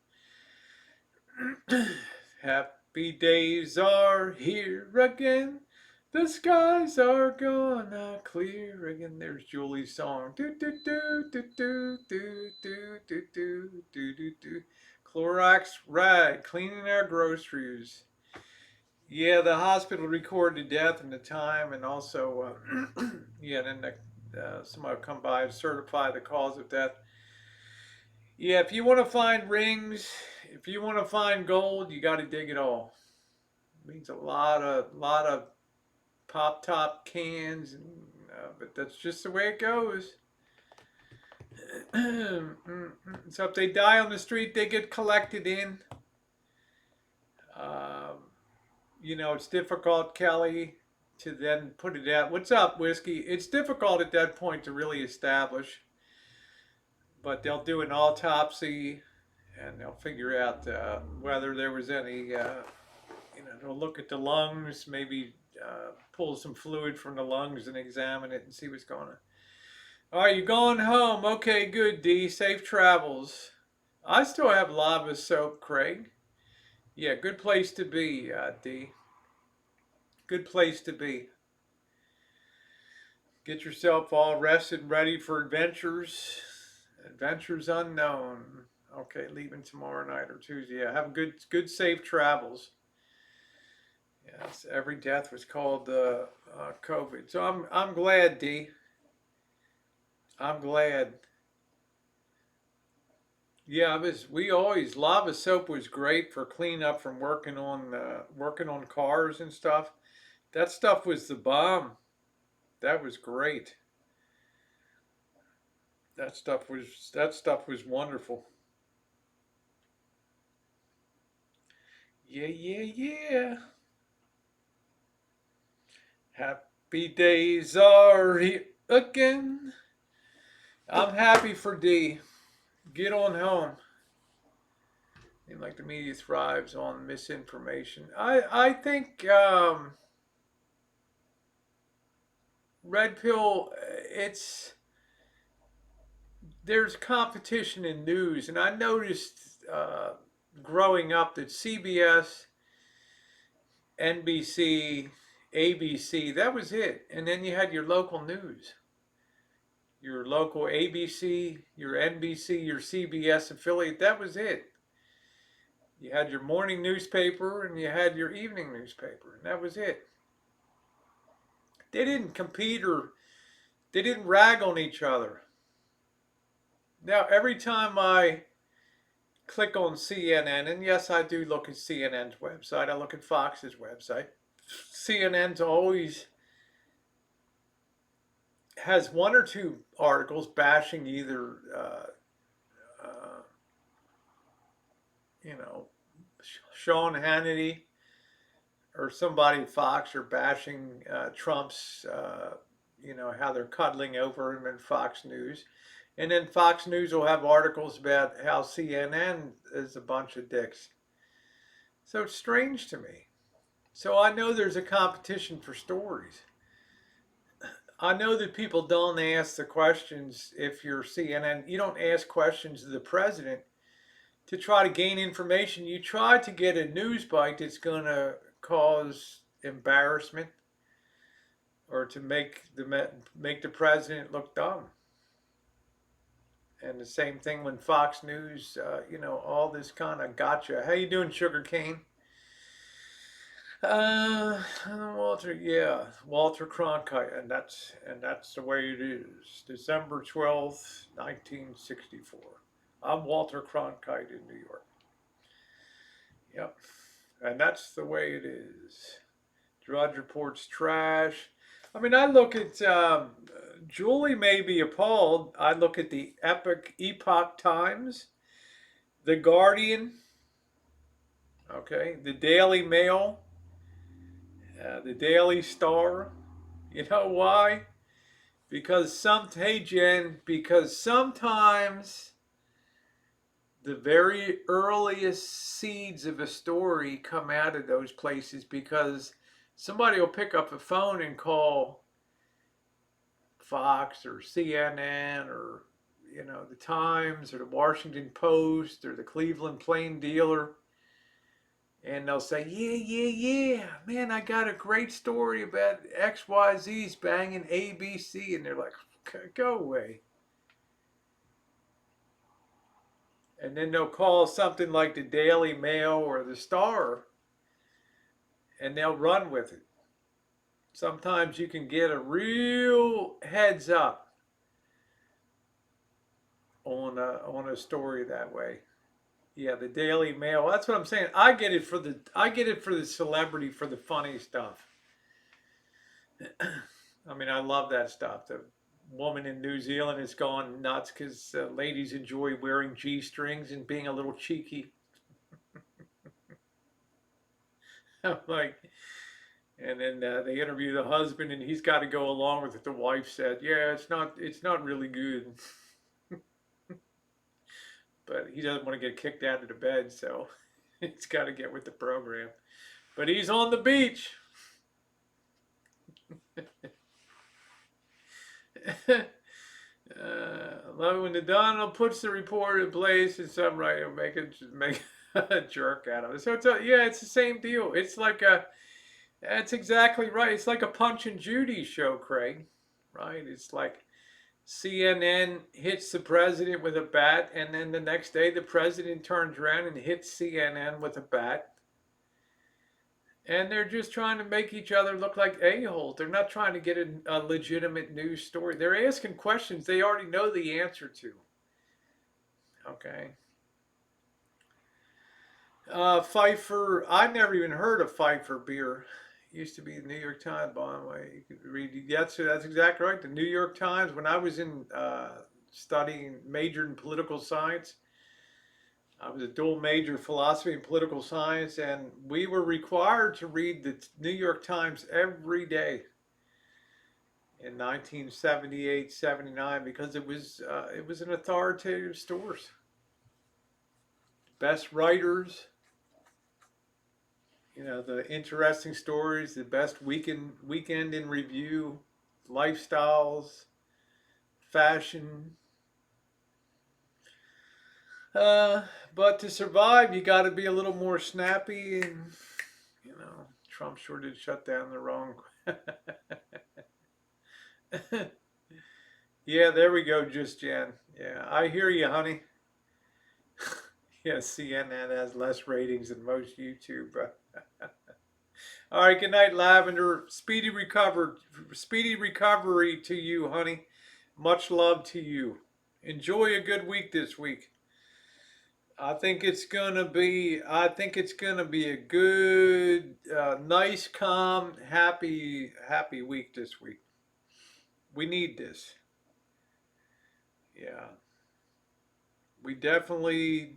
Happy days are here again. The skies are gonna clear again. There's Julie's song. Do do do do do do do do do do do do. Clorox rag, cleaning our groceries. Yeah, the hospital recorded the death and the time, and also, then somebody will come by and certify the cause of death. Yeah, if you want to find rings, if you want to find gold, you got to dig it all. It means a lot of pop top cans, but that's just the way it goes. So if they die on the street, they get collected in. Um, it's difficult, Kelly, to then put it out. What's up, Whiskey? It's difficult at that point to really establish, but they'll do an autopsy and they'll figure out whether there was any. They'll look at the lungs, maybe pull some fluid from the lungs and examine it and see what's going on. All right, you going home? Okay, good, D. Safe travels. I still have lava soap, Craig. Yeah, good place to be, D. Good place to be. Get yourself all rested and ready for adventures. Adventures unknown. Okay, leaving tomorrow night or Tuesday. Yeah, have good safe travels. Yes, every death was called COVID. So I'm glad, D. I'm glad. Yeah, we always lava soap was great for cleanup from working on cars and stuff. That stuff was the bomb. That was great. That stuff was wonderful. Yeah, yeah, yeah. Happy days are here again. I'm happy for D. Get on home. Seems like the media thrives on misinformation. I think red pill. It's There's competition in news, and I noticed growing up that CBS, NBC, ABC, that was it, and then you had your local news, your local ABC, your NBC, your CBS affiliate. That was it. You had your morning newspaper and you had your evening newspaper, and that was it. They didn't compete or they didn't rag on each other. Now, every time I click on CNN, and yes, I do look at CNN's website, I look at Fox's website. CNN's always has one or two articles bashing either, uh, you know, Sean Hannity or somebody at Fox are bashing Trump's, how they're cuddling over him in Fox News. And then Fox News will have articles about how CNN is a bunch of dicks. So it's strange to me. So I know there's a competition for stories. I know that people don't ask the questions if you're CNN. You don't ask questions of the president to try to gain information. You try to get a news bite that's going to cause embarrassment or to make the president look dumb. And the same thing when Fox News, all this kind of gotcha. How you doing, Sugar Cane? Walter, yeah, Walter Cronkite, and that's the way it is. December 12th, 1964. I'm Walter Cronkite in New York. Yep, and that's the way it is. Drudge reports trash. I mean, I look at Julie may be appalled. I look at the Epoch Times, the Guardian, okay, the Daily Mail, the Daily Star. You know why? Hey Jen, because sometimes the very earliest seeds of a story come out of those places because somebody will pick up a phone and call Fox or CNN or the Times or the Washington Post or the Cleveland Plain Dealer, and they'll say, yeah, yeah, yeah, man, I got a great story about XYZ's banging ABC. And they're like, go away. And then they'll call something like the Daily Mail or the Star and they'll run with it. Sometimes you can get a real heads up on a story that way. Yeah, the Daily Mail. That's what I'm saying. I get it for the celebrity, for the funny stuff. I mean, I love that stuff. The woman in New Zealand is gone nuts because ladies enjoy wearing G strings and being a little cheeky. I'm like, and then they interview the husband, and he's got to go along with it. The wife said, "Yeah, it's not really good," but he doesn't want to get kicked out of the bed, so he's got to get with the program. But he's on the beach. Love it when the Donald puts the report in place and some right will make a jerk out of it. So it's the same deal. That's exactly right. It's like a Punch and Judy show, Craig. Right? It's like CNN hits the president with a bat, and then the next day the president turns around and hits CNN with a bat. And they're just trying to make each other look like a-holes. They're not trying to get a legitimate news story. They're asking questions they already know the answer to. Okay. Pfeiffer, I never even heard of Pfeiffer beer. It used to be the New York Times, by the way. You could read. That's exactly right. The New York Times. When I was in studying, majored in political science, I was a dual major, philosophy and political science, and we were required to read the New York Times every day in 1978, 79 because it was an authoritative source. Best writers, the interesting stories, the best weekend in review, lifestyles, fashion. But to survive, you got to be a little more snappy, and Trump sure did shut down the wrong. Yeah, there we go, just Jan. Yeah, I hear you, honey. Yeah, CNN has less ratings than most YouTube. All right, good night, Lavender. Speedy recovery to you, honey. Much love to you. Enjoy a good week this week. I think it's gonna be a good, nice, calm, happy week this week. We need this. Yeah, we definitely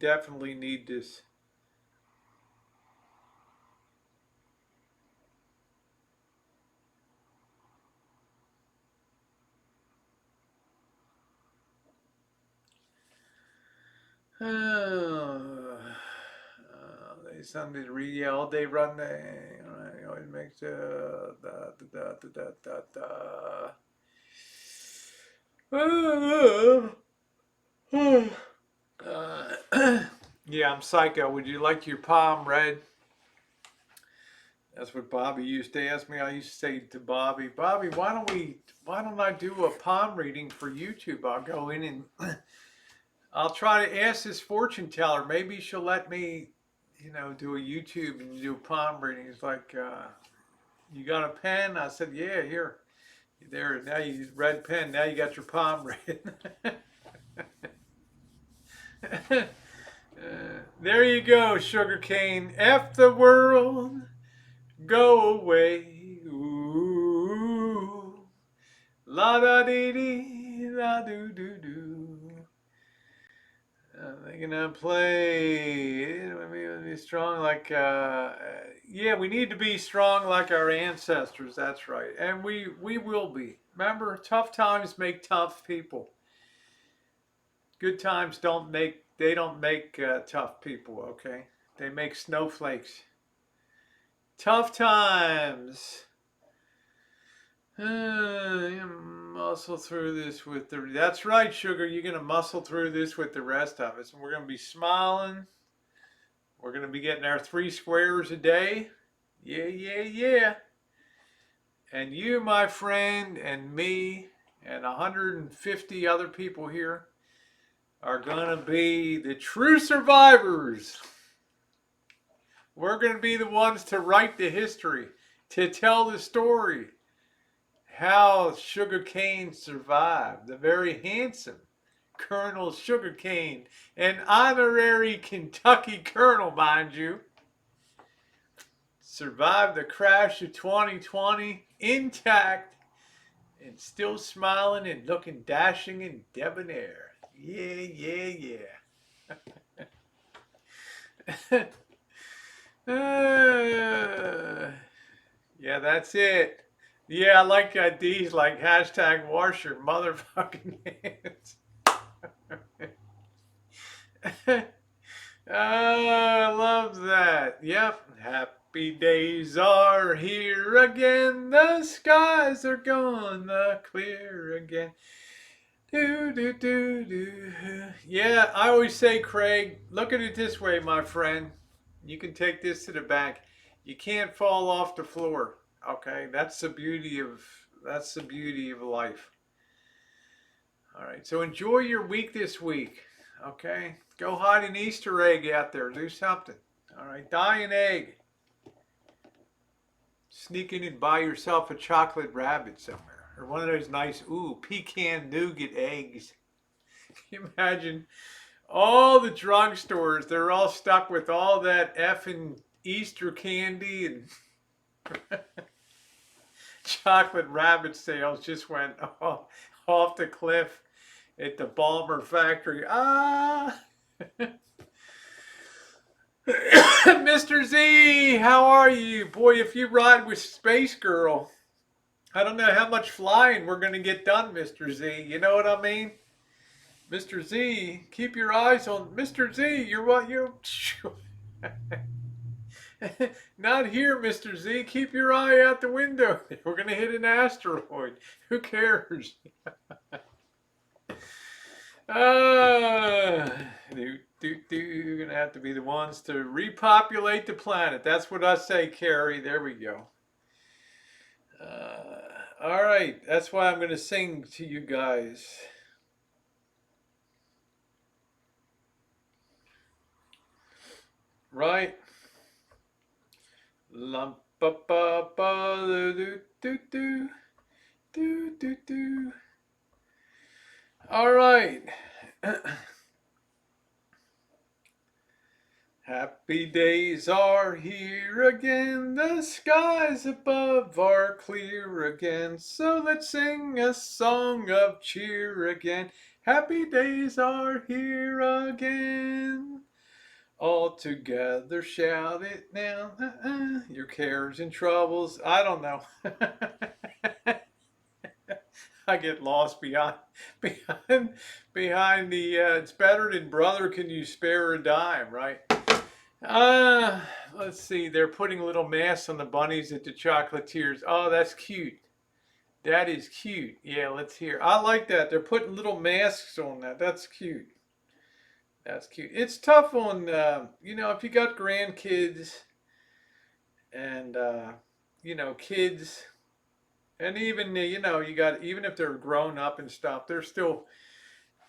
need this. They Sunday to read, yeah, all day run. They always makes yeah, I'm psycho. Would you like your palm read? That's what Bobby used to ask me. I used to say to Bobby, Bobby, why don't I do a palm reading for YouTube? I'll go in and I'll try to ask this fortune teller. Maybe she'll let me, do a YouTube and do a palm reading. It's like, you got a pen? I said, yeah, here. There, now you use red pen. Now you got your palm read. There you go, sugarcane. F the world. Go away. Ooh. La da dee dee, la do do do. They're gonna play. Be strong like. Yeah, we need to be strong like our ancestors. That's right, and we will be. Remember, tough times make tough people. Good times don't make tough people. Okay, they make snowflakes. Tough times. Muscle through this with the. That's right, sugar. You're gonna muscle through this with the rest of us, and we're gonna be smiling. We're gonna be getting our 3 squares a day. Yeah, yeah, yeah. And you, my friend, and me, and 150 other people here are gonna be the true survivors. We're gonna be the ones to write the history, to tell the story. How sugarcane survived, the very handsome Colonel Sugarcane, an honorary Kentucky colonel, mind you, survived the crash of 2020 intact and still smiling and looking dashing and debonair. Yeah, yeah, yeah. Yeah, that's it. Yeah, I like D's like hashtag wash your motherfucking hands. I love that. Yep. Happy days are here again. The skies are gonna clear again. Do, do, do, do. Yeah, I always say, Craig, look at it this way, my friend. You can take this to the bank. You can't fall off the floor. Okay, that's the beauty of life. All right, so enjoy your week this week. Okay, go hide an Easter egg out there. Do something. All right, dye an egg. Sneak in and buy yourself a chocolate rabbit somewhere, or one of those nice pecan nougat eggs. Can you imagine all the drugstores? They're all stuck with all that effing Easter candy and chocolate rabbit sales just went off the cliff at the Balmer factory. Ah. Mr. Z, how are you? Boy, if you ride with Space Girl, I don't know how much flying we're going to get done, Mr. Z. You know what I mean? Mr. Z, keep your eyes on Mr. Z. You're what you're. Not here, Mr. Z. Keep your eye out the window. We're going to hit an asteroid. Who cares? You're going to have to be the ones to repopulate the planet. That's what I say, Carrie. There we go. All right. That's why I'm going to sing to you guys. Right? Lump ba ba ba do do do do do do. All right. Happy days are here again. The skies above are clear again. So let's sing a song of cheer again. Happy days are here again. All together shout it now. Your cares and troubles. I don't know. I get lost behind behind the. It's better than brother. Can you spare a dime? Right. Uh, let's see. They're putting little masks on the bunnies at the chocolatiers. Oh, that's cute. That is cute. Yeah, let's hear. I like that. They're putting little masks on that. That's cute. That's cute. It's tough on, if you got grandkids and, kids, and even, you got, even if they're grown up and stuff, they're still,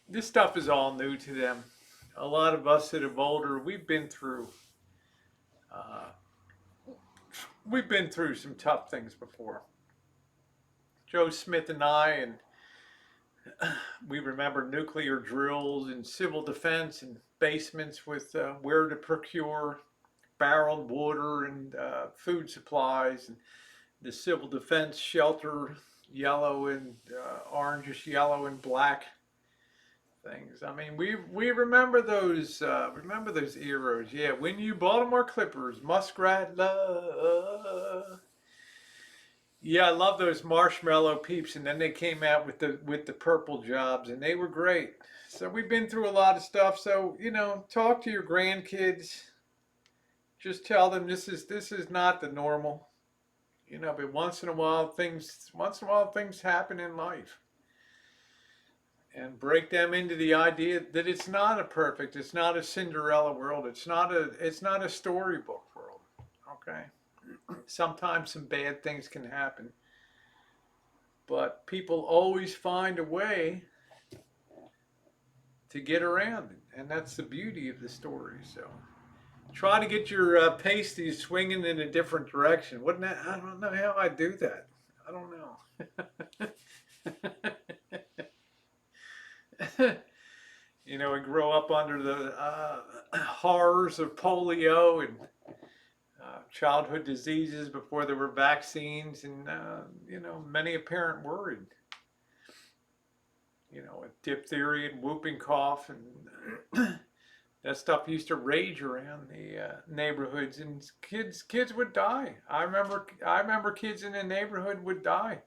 this stuff is all new to them. A lot of us that are older, uh, we've been through some tough things before. Joe Smith and I, and we remember nuclear drills and civil defense and basements with where to procure barreled water and food supplies, and the civil defense shelter, yellow and orangish yellow and black things. I mean, we remember those eras. Yeah, when you Baltimore Clippers, Muskrat love. Yeah, I love those marshmallow peeps, and then they came out with the purple jobs, and they were great. So we've been through a lot of stuff. So talk to your grandkids. Just tell them this is not the normal. But once in a while things happen in life, and break them into the idea that it's not a Cinderella world. It's not a storybook world. Okay. Sometimes some bad things can happen, but people always find a way to get around it, and that's the beauty of the story. So try to get your pasties swinging in a different direction. Wouldn't that? I don't know how I do that. I don't know. We grow up under the horrors of polio and childhood diseases before there were vaccines, and many a parent worried. With diphtheria and whooping cough, and that stuff used to rage around the neighborhoods, and kids would die. I remember kids in the neighborhood would die,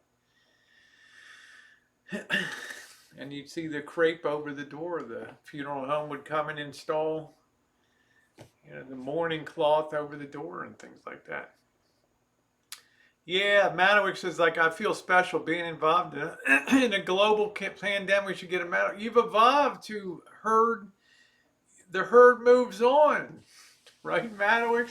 and you'd see the crepe over the door. The funeral home would come and install, the mourning cloth over the door and things like that. Yeah, Manowick says, like, I feel special being involved in a global pandemic. We should get a medal. You've evolved to herd. The herd moves on, right, Manowick?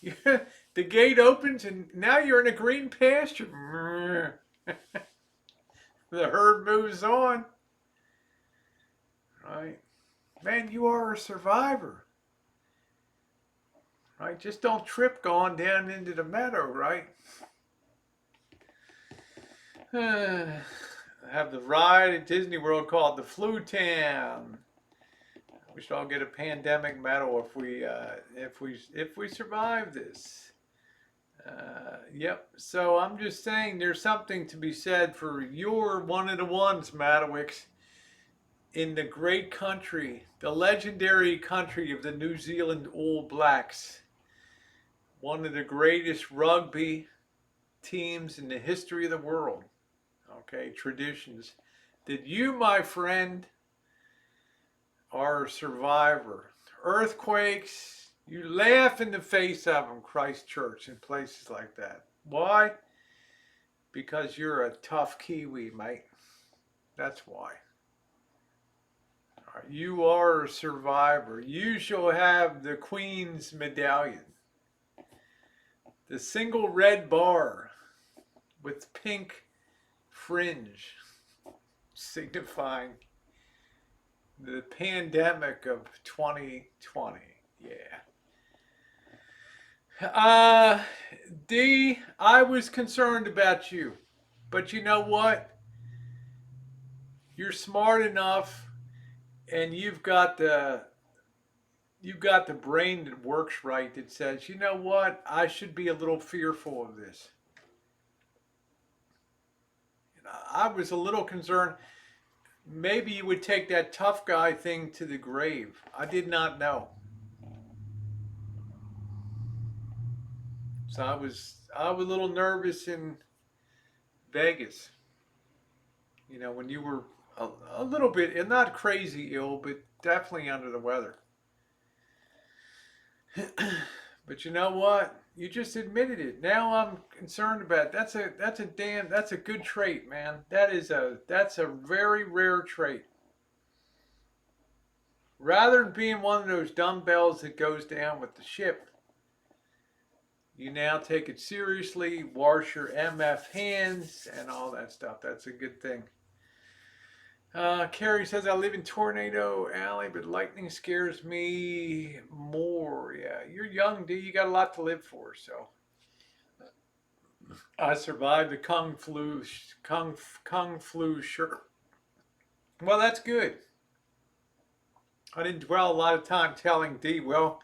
The gate opens, and now you're in a green pasture. The herd moves on, right? Man, you are a survivor, right? Just don't trip going down into the meadow, right? Have the ride at Disney World called the Flu Town. We should all get a pandemic medal if we survive this. Yep. So I'm just saying, there's something to be said for you're one of the ones, Matowicks, in the great country, the legendary country of the New Zealand All Blacks, one of the greatest rugby teams in the history of the world. Okay, traditions. That you, my friend, are a survivor. Earthquakes, you laugh in the face of them, Christchurch and places like that. Why? Because you're a tough Kiwi, mate. That's why. All right, you are a survivor. You shall have the Queen's Medallion. The single red bar with pink fringe signifying the pandemic of 2020. Yeah. D, I was concerned about you. But you know what? You're smart enough, and you've got the brain that works right, that says, you know what? I should be a little fearful of this. I was a little concerned. Maybe you would take that tough guy thing to the grave. I did not know. So I was a little nervous in Vegas. You know, when you were a little bit, and not crazy ill, but definitely under the weather. But you know what? You just admitted it. Now I'm concerned about it. That's a good trait, man. That's a very rare trait. Rather than being one of those dumbbells that goes down with the ship, you now take it seriously, wash your MF hands, and all that stuff. That's a good thing. Carrie says, I live in Tornado Alley, but lightning scares me more. Yeah, you're young, dude. You got a lot to live for. So I survived the Kung flu, sure. Well, that's good. I didn't dwell a lot of time telling D, well,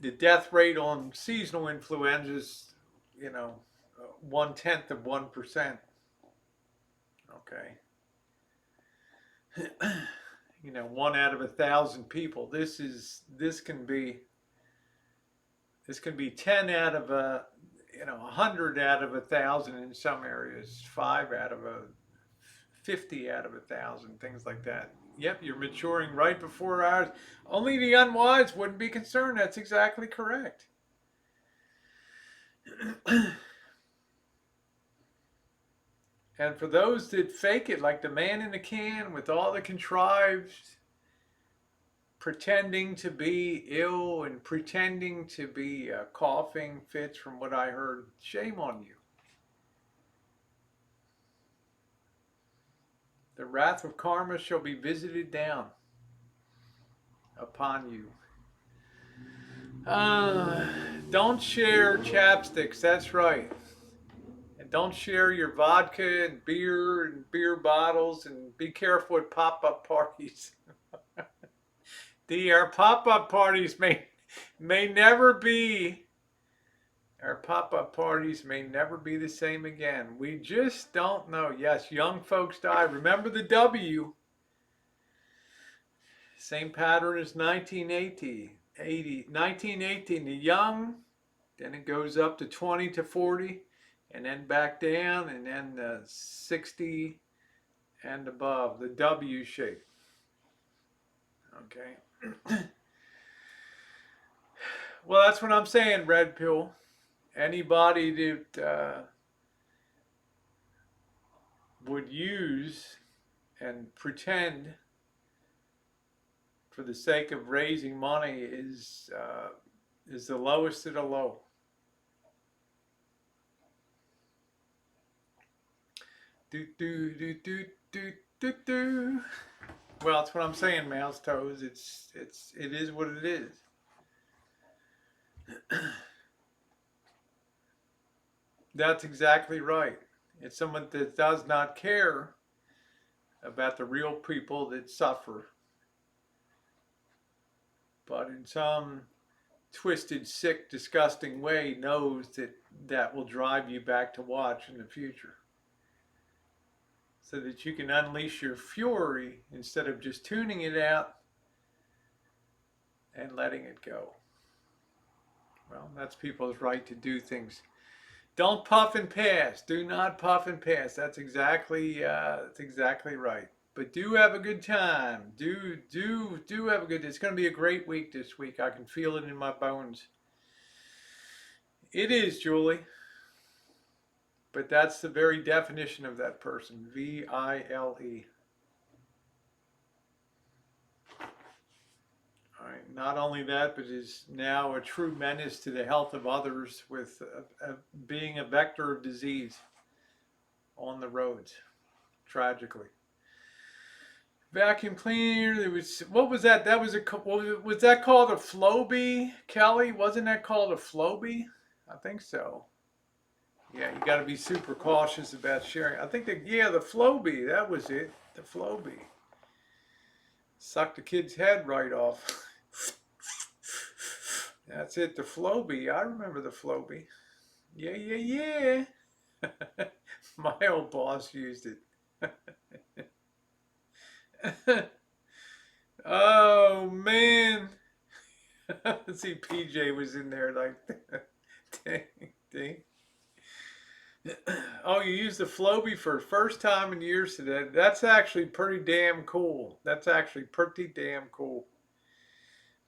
the death rate on seasonal influenza is, you know, 1/10 of 1%. Okay. You know, 1 out of 1,000 people. This can be 10 out of 100 out of 1,000 in some areas, 50 out of 1,000, things like that. Yep, you're maturing right before ours. Only the unwise wouldn't be concerned. That's exactly correct. And for those that fake it, like the man in the can with all the contrived pretending to be ill and pretending to be coughing fits, from what I heard, shame on you. The wrath of karma shall be visited down upon you. Uh, don't share chapsticks, that's right. And don't share your vodka and beer bottles, and be careful at pop-up parties. Our pop-up parties may never be our pop-up parties may never be the same again. We just don't know. Yes, young folks die. Remember the W. Same pattern as 1918, the young, then it goes up to 20 to 40, and then back down, and then 60 and above, the W shape. Okay. Well, that's what I'm saying, Red Pill. Anybody that would use and pretend for the sake of raising money is the lowest of the low. Do do do do do do do. Well, that's what I'm saying, Mouse Toes. It is what it is. That's exactly right. It's someone that does not care about the real people that suffer, but in some twisted, sick, disgusting way knows that will drive you back to watch in the future, so that you can unleash your fury instead of just tuning it out and letting it go. Well, that's people's right to do things. Don't puff and pass. Do not puff and pass. That's exactly right. But do have a good time. Do have a good. It's going to be a great week this week. I can feel it in my bones. It is, Julie. But that's the very definition of that person. Vile. All right. Not only that, but is now a true menace to the health of others, with being a vector of disease on the roads, tragically. Vacuum cleaner. There was, what was that? That was was that called a Flowbee, Kelly? Wasn't that called a Flowbee? I think so. Yeah, you got to be super cautious about sharing. I think the Flowbee. That was it. The Flowbee. Sucked the kid's head right off. That's it. The Flowbee. I remember the Flowbee. Yeah. My old boss used it. Oh man. Let's see, PJ was in there like ding, ding. Oh, you used the Floby for first time in years today. That's actually pretty damn cool. That's actually pretty damn cool.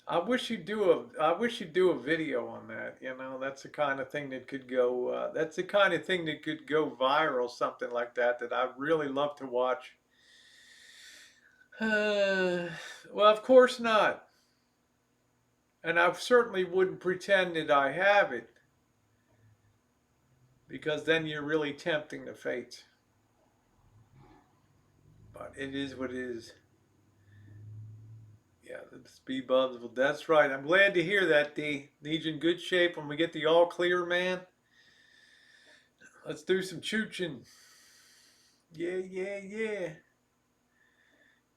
I wish you'd do a video on that. You know, that's the kind of thing that could go. That's the kind of thing that could go viral. Something like that that I really love to watch. Uh, well, of course not, and I certainly wouldn't pretend that I have it because then you're really tempting the fates. But it is what it is. Yeah, the speed bumps. Well, that's right. I'm glad to hear that, D. Need you in good shape when we get the all clear, man. Let's do some chooching. Yeah, yeah, yeah.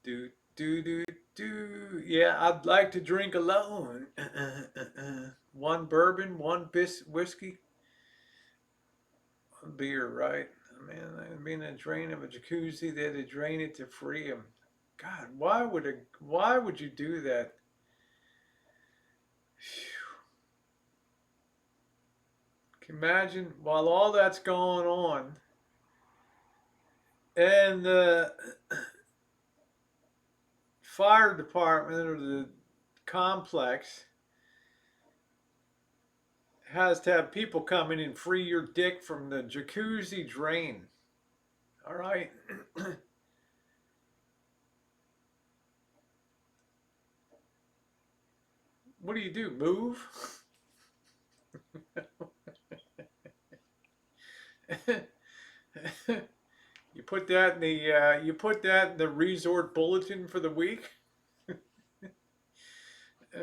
Do, do, do, do. Yeah, I'd like to drink alone. One bourbon, one whiskey, one beer, right? Man, I mean, a drain of a jacuzzi, they had to drain it to free him. God, why would you do that? Can you imagine while all that's going on, and the fire department or the complex has to have people come in and free your dick from the jacuzzi drain. All right. What do? Move? You put that in the resort bulletin for the week.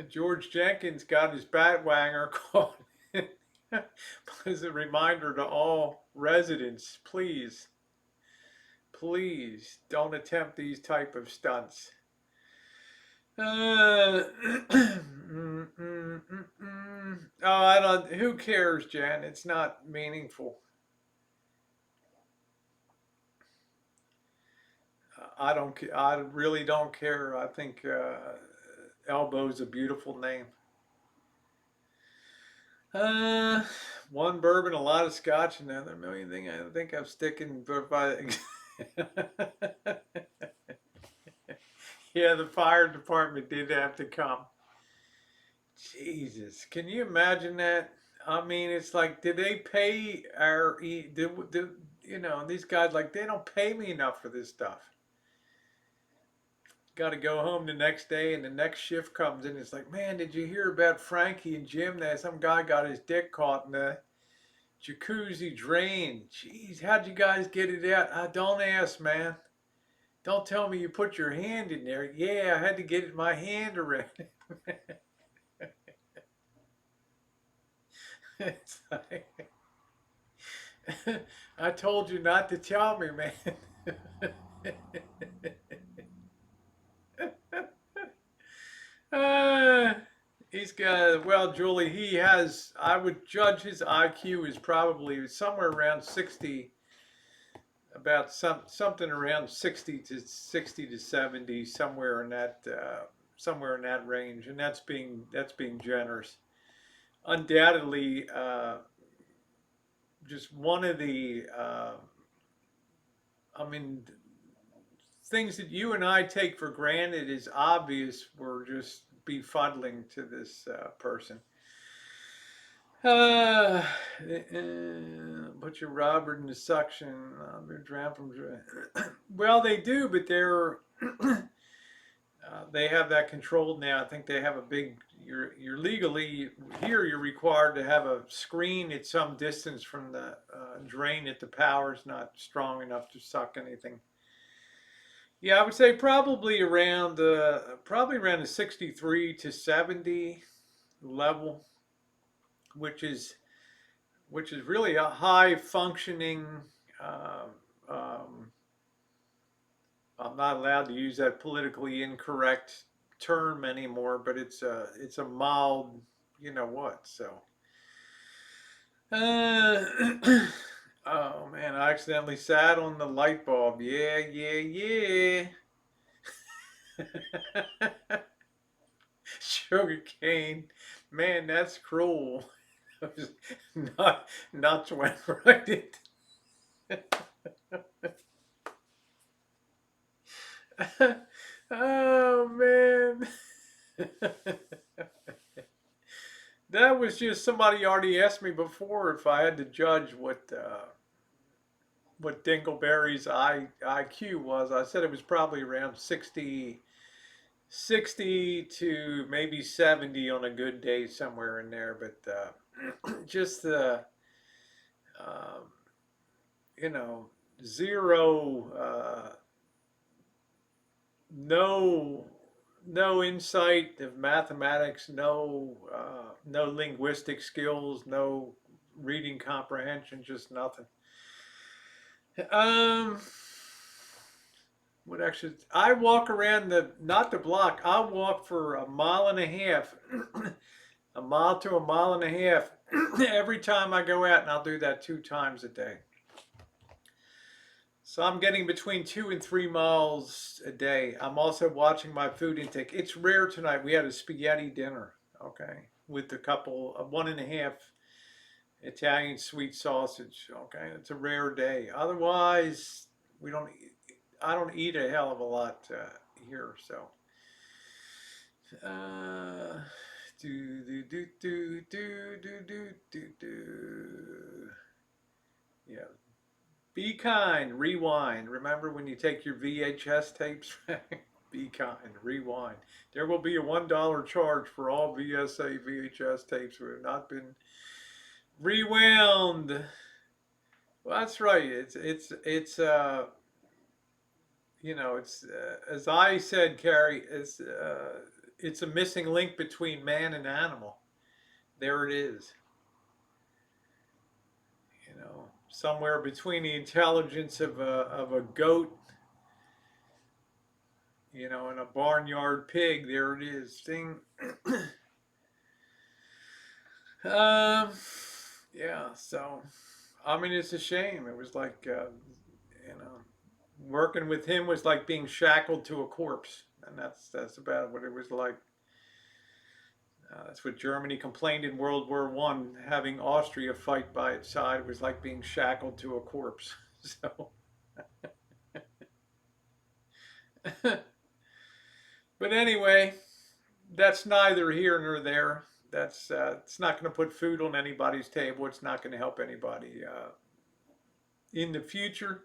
George Jenkins got his batwanger caught as a reminder to all residents, please don't attempt these type of stunts. Oh, I don't. Who cares, Jan? It's not meaningful. I don't. I really don't care. I think Elbow's a beautiful name. Uh, One bourbon, a lot of scotch, and another million thing. I think I'm sticking by. Yeah, the fire department did have to come. Jesus, can you imagine that? I mean, it's like, did they pay our, you know, these guys, like, they don't pay me enough for this stuff. Got to go home the next day, and the next shift comes in. It's like, man, did you hear about Frankie and Jim? That some guy got his dick caught in the jacuzzi drain. Jeez, how'd you guys get it out? Don't ask, man. Don't tell me you put your hand in there. Yeah, I had to get my hand around it. It's like, I told you not to tell me, man. uh, he's got, well, Julie, he has, I would judge his IQ is probably somewhere around 60, about something around 60 to 70, somewhere in that range, and that's being generous. Undoubtedly, just one of the, I mean, things that you and I take for granted is obvious were just befuddling to this person. Uh, put your Robert in the suction. They're drowned from. Well, they do, but they have that controlled now. I think they have a big. You're legally here. You're required to have a screen at some distance from the drain if the power's not strong enough to suck anything. Yeah, I would say probably around the 63 to 70 level, which is really a high functioning. Um, um, I'm not allowed to use that politically incorrect term anymore, but it's a mild, you know what? So, uh, oh man, I accidentally sat on the light bulb. Yeah, yeah, yeah. Sugar cane, man, that's cruel. Not went right into. Oh man. That was just somebody already asked me before if I had to judge what Dingleberry's IQ was. I said it was probably around 60 to maybe 70 on a good day, somewhere in there. But just the, um, you know, zero, no, no insight of mathematics, no linguistic skills, no reading comprehension, just nothing. Um, what actually? I walk around not the block. I walk for a mile and a half, a mile to a mile and a half every time I go out, and I'll do that 2 times a day. So I'm getting between 2 and 3 miles a day. I'm also watching my food intake. It's rare tonight. We had a spaghetti dinner, okay, with a couple of 1.5 Italian sweet sausage. Okay, it's a rare day. Otherwise, we don't. I don't eat a hell of a lot here. So, uh, do. Yeah. Be kind. Rewind. Remember when you take your VHS tapes? Be kind. Rewind. There will be a $1 charge for all VHS tapes that have not been rewound. Well, that's right. It's as I said, Carrie, it's a missing link between man and animal. There it is. Somewhere between the intelligence of a goat, and a barnyard pig. There it is. Thing. um, yeah. So, I mean, it's a shame. It was like, working with him was like being shackled to a corpse, and that's about what it was like. That's what Germany complained in World War I, having Austria fight by its side was like being shackled to a corpse. So, but anyway, that's neither here nor there. That's it's not going to put food on anybody's table. It's not going to help anybody in the future.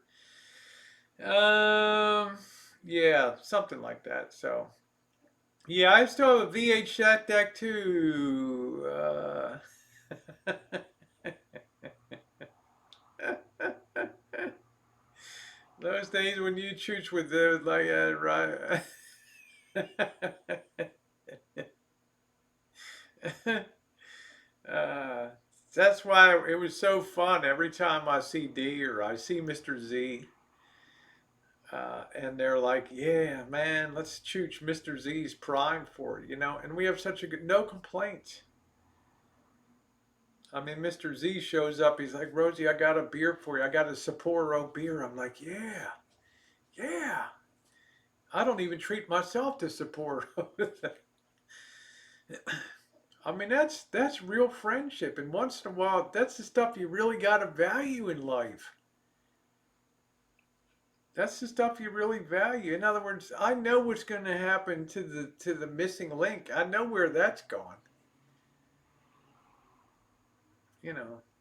Um, yeah, something like that. So, yeah, I still have a VHS deck too. Those days when you chooch with those like right. uh, that's why it was so fun every time I see D or I see Mr. Z. And they're like, yeah, man, let's chooch Mr. Z's primed for it, and we have such a good, no complaints. I mean, Mr. Z shows up, he's like, Rosie, I got a beer for you. I got a Sapporo beer. I'm like, yeah, yeah. I don't even treat myself to Sapporo. I mean, that's real friendship. And once in a while, that's the stuff you really got to value in life. That's the stuff you really value. In other words, I know what's going to happen to the missing link. I know where that's going.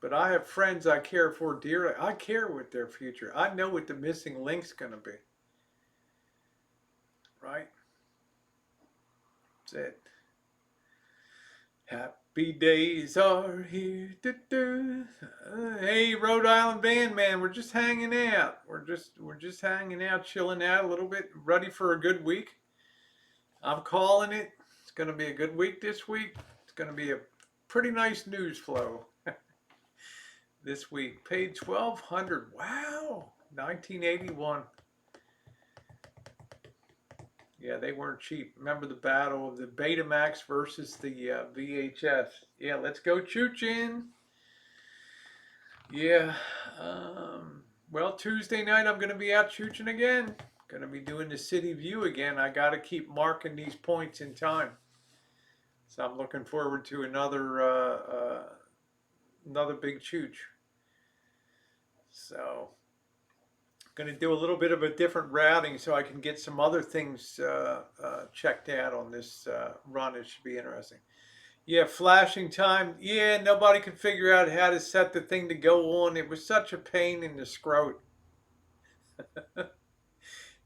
But I have friends I care for dearly. I care what their future. I know what the missing link's going to be. Right? That's it. Happy days are here. Hey, Rhode Island band man, we're just hanging out. We're just hanging out, chilling out a little bit, ready for a good week. I'm calling it. It's going to be a good week this week. It's going to be a pretty nice news flow this week. Paid $1,200. Wow, 1981. Yeah, they weren't cheap. Remember the battle of the Betamax versus the VHS. Yeah, let's go Choochin. Yeah. Well, Tuesday night I'm going to be out Choochin again. Going to be doing the city view again. I got to keep marking these points in time. So I'm looking forward to another big chooch. So Going to do a little bit of a different routing so I can get some other things checked out on this run. It should be interesting. Yeah, flashing time. Yeah, nobody could figure out how to set the thing to go on. It was such a pain in the scrot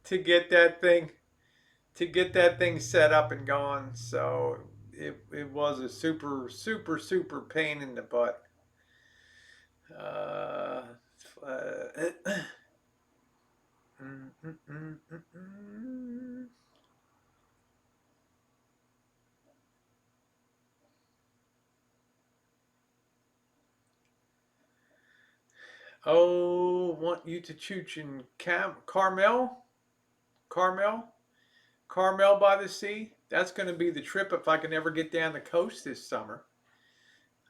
to get that thing set up and going. So it was a super pain in the butt. Uh, uh, mm, mm, mm, mm, mm. Oh, want you to Choochin Carmel, Carmel by the sea. That's going to be the trip if I can ever get down the coast this summer.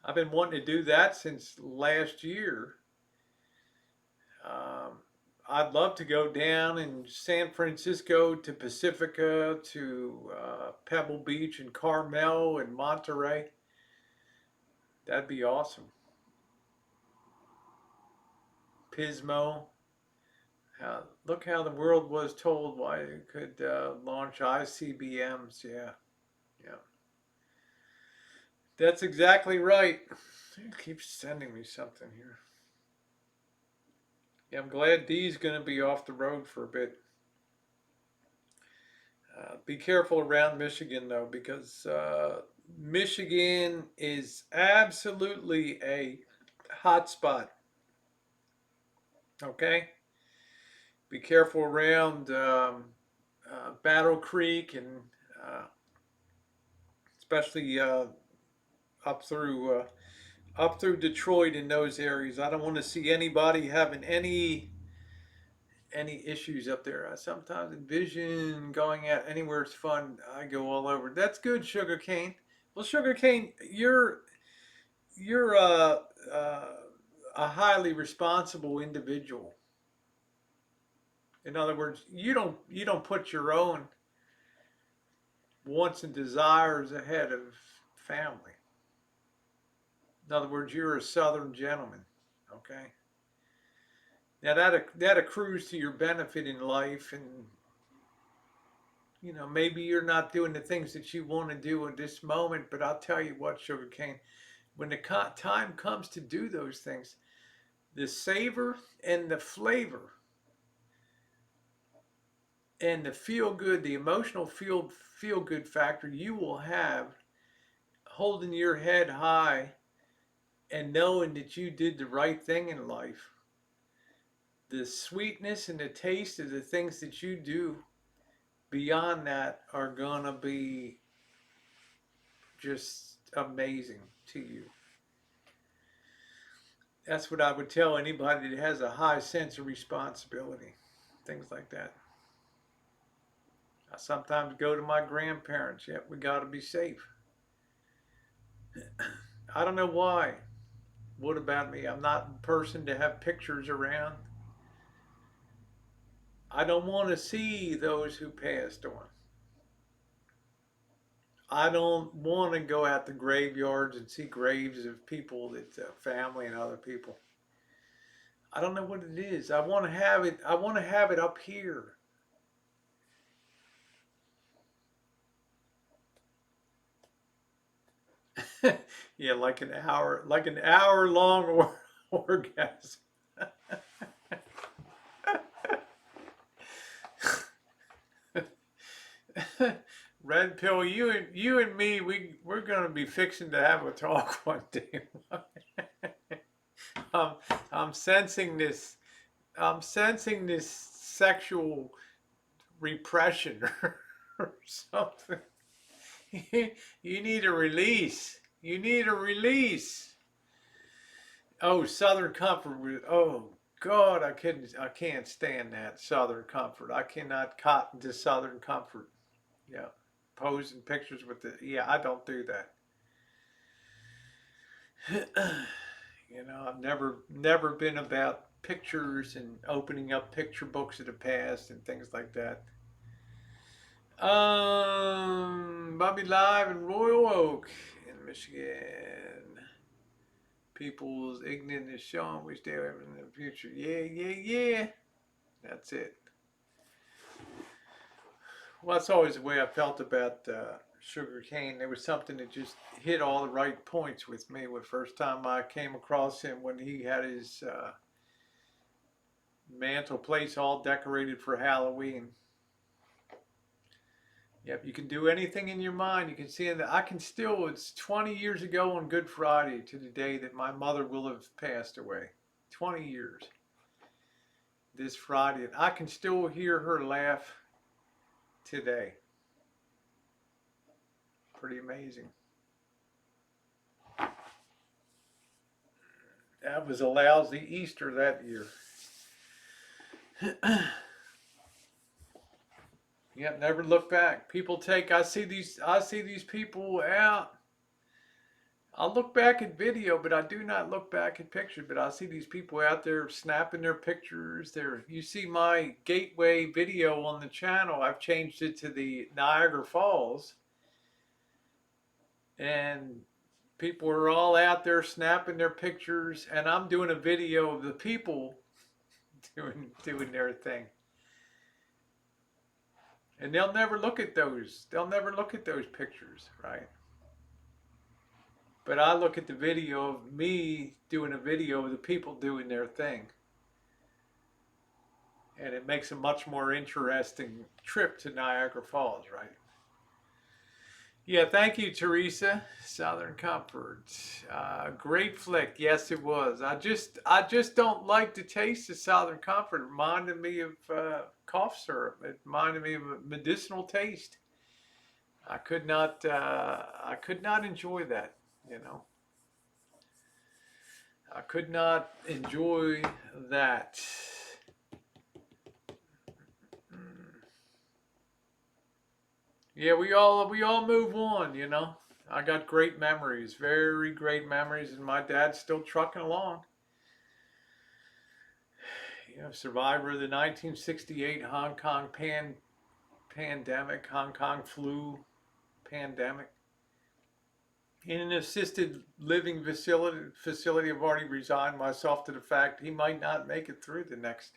I've been wanting to do that since last year. Um, I'd love to go down in San Francisco to Pacifica to Pebble Beach and Carmel and Monterey. That'd be awesome. Pismo. Look how the world was told why it could launch ICBMs. Yeah, yeah. That's exactly right. It keeps sending me something here. Yeah, I'm glad Dee's going to be off the road for a bit. Be careful around Michigan, though, because Michigan is absolutely a hot spot. Okay? Be careful around Battle Creek and especially up through up through Detroit in those areas. I don't want to see anybody having any issues up there. I sometimes envision going out anywhere it's fun. I go all over. That's good, sugarcane. Well, sugarcane, you're uh, a highly responsible individual. In other words, you don't put your own wants and desires ahead of family. In other words, you're a Southern gentleman. Okay. Now that accrues to your benefit in life, and maybe you're not doing the things that you want to do at this moment. But I'll tell you what, sugarcane, when the time comes to do those things, the savor and the flavor and the feel good, the emotional feel good factor you will have holding your head high and knowing that you did the right thing in life. The sweetness and the taste of the things that you do beyond that are gonna be just amazing to you. That's what I would tell anybody that has a high sense of responsibility. Things like that. I sometimes go to my grandparents. Yep, we got to be safe. I don't know why. What about me? I'm not a person to have pictures around. I don't want to see those who passed on. I don't want to go out to graveyards and see graves of people that family and other people. I don't know what it is. I want to have it. I want to have it up here. Yeah, like an hour long orgasm. Red pill, you and me, we're gonna be fixing to have a talk one day. um, I'm sensing this. I'm sensing this sexual repression or something. You need a release. You need a release. Oh, Southern Comfort. Oh God, I can't stand that Southern Comfort. I cannot cotton to Southern Comfort. Yeah, posing pictures with the. Yeah, I don't do that. I've never been about pictures and opening up picture books of the past and things like that. Bobby Live in Royal Oak in Michigan. People's ignorant is showing we stay away from the future. Yeah, yeah, yeah. That's it. Well, that's always the way I felt about sugar cane. There was something that just hit all the right points with me. The first time I came across him when he had his mantle place all decorated for Halloween. Yep, you can do anything in your mind. You can see that I can still, it's 20 years ago on Good Friday to the day that my mother will have passed away. 20 years. This Friday. And I can still hear her laugh today. Pretty amazing. That was a lousy Easter that year. Yep, never look back. People take, I see these people out. I'll look back at video, but I do not look back at pictures. But I see these people out there snapping their pictures. You see my gateway video on the channel. I've changed it to the Niagara Falls. And people are all out there snapping their pictures, and I'm doing a video of the people doing their thing. And they'll never look at those. They'll never look at those pictures, right? But I look at the video of me doing a video of the people doing their thing. And it makes a much more interesting trip to Niagara Falls, right? Yeah, thank you, Teresa. Southern Comfort. Great flick. Yes, it was. I just don't like the taste of Southern Comfort. It reminded me of cough syrup. It reminded me of a medicinal taste. I could not enjoy that, you know. I could not enjoy that. Yeah, we all move on, you know. I got great memories, very great memories, and my dad's still trucking along. You know, survivor of the 1968 Hong Kong pandemic, Hong Kong flu pandemic. In an assisted living facility, I've already resigned myself to the fact he might not make it through the next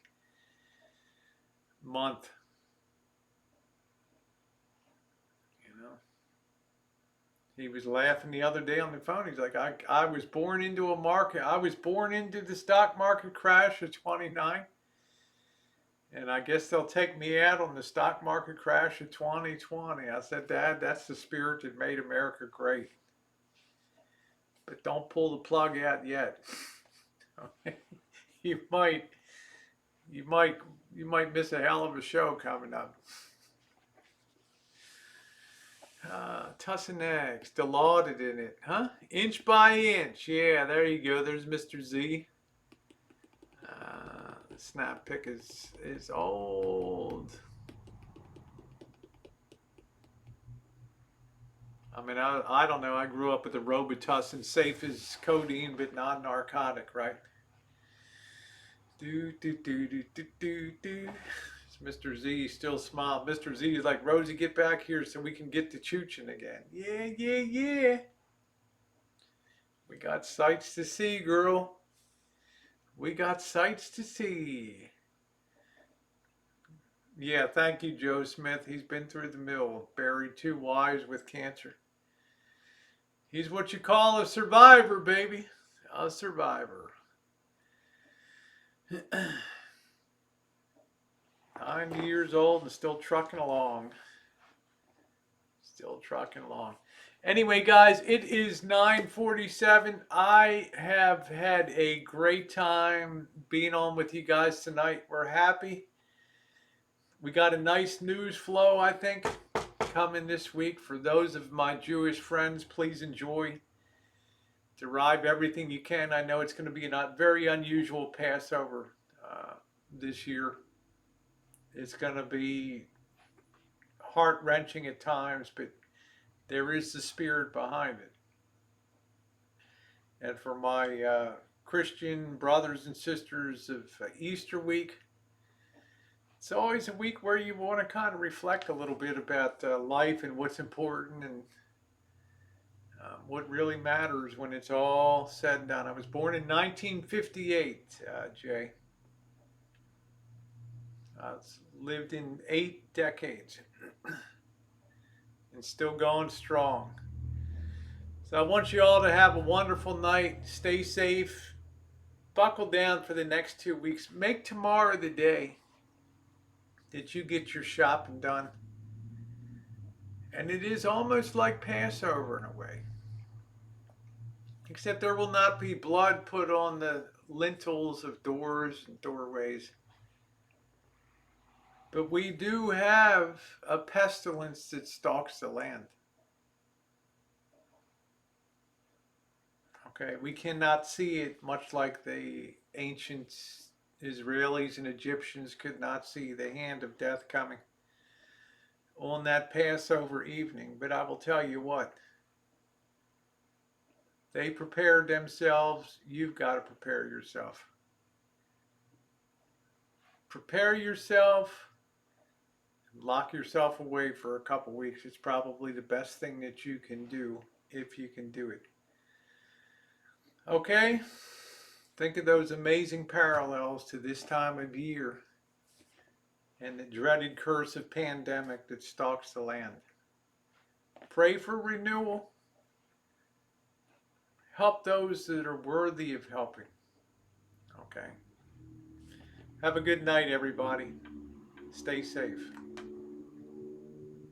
month. He was laughing the other day on the phone. He's like, I was born into a market. I was born into the stock market crash of 29. And I guess they'll take me out on the stock market crash of 2020. I said, Dad, that's the spirit that made America great. But don't pull the plug out yet. you might miss a hell of a show coming up. Tussin eggs, dilaudid in it, huh? Inch by inch, yeah, there you go. There's Mr. Z. Snap pick is old. I mean, I don't know. I grew up with the Robitussin, safe as codeine, but non-narcotic, right? Do do do do do do do. Mr. Z still smiling. Mr. Z is like, Rosie, get back here so we can get to Choochin again. Yeah, yeah, yeah. We got sights to see, girl. We got sights to see. Yeah, thank you, Joe Smith. He's been through the mill, buried 2 wives with cancer. He's what you call a survivor, baby. A survivor. 90 years old and still trucking along. Still trucking along. Anyway, guys, it is 9:47. I have had a great time being on with you guys tonight. We're happy. We got a nice news flow, I think, coming this week. For those of my Jewish friends, please enjoy. Derive everything you can. I know it's going to be a very unusual Passover this year. It's going to be heart-wrenching at times, but there is the spirit behind it. And for my Christian brothers and sisters of Easter week, it's always a week where you want to kind of reflect a little bit about life and what's important and what really matters when it's all said and done. I was born in 1958, Jay. I've lived in 8 decades and still going strong. So I want you all to have a wonderful night. Stay safe. Buckle down for the next 2 weeks. Make tomorrow the day that you get your shopping done. And it is almost like Passover in a way. Except there will not be blood put on the lintels of doors and doorways. But we do have a pestilence that stalks the land. Okay, we cannot see it, much like the ancient Israelis and Egyptians could not see the hand of death coming on that Passover evening. But I will tell you what, they prepared themselves. You've got to prepare yourself. Prepare yourself. Lock yourself away for a couple weeks. It's probably the best thing that you can do if you can do it. Okay? Think of those amazing parallels to this time of year and the dreaded curse of pandemic that stalks the land. Pray for renewal. Help those that are worthy of helping. Okay? Have a good night, everybody. Stay safe.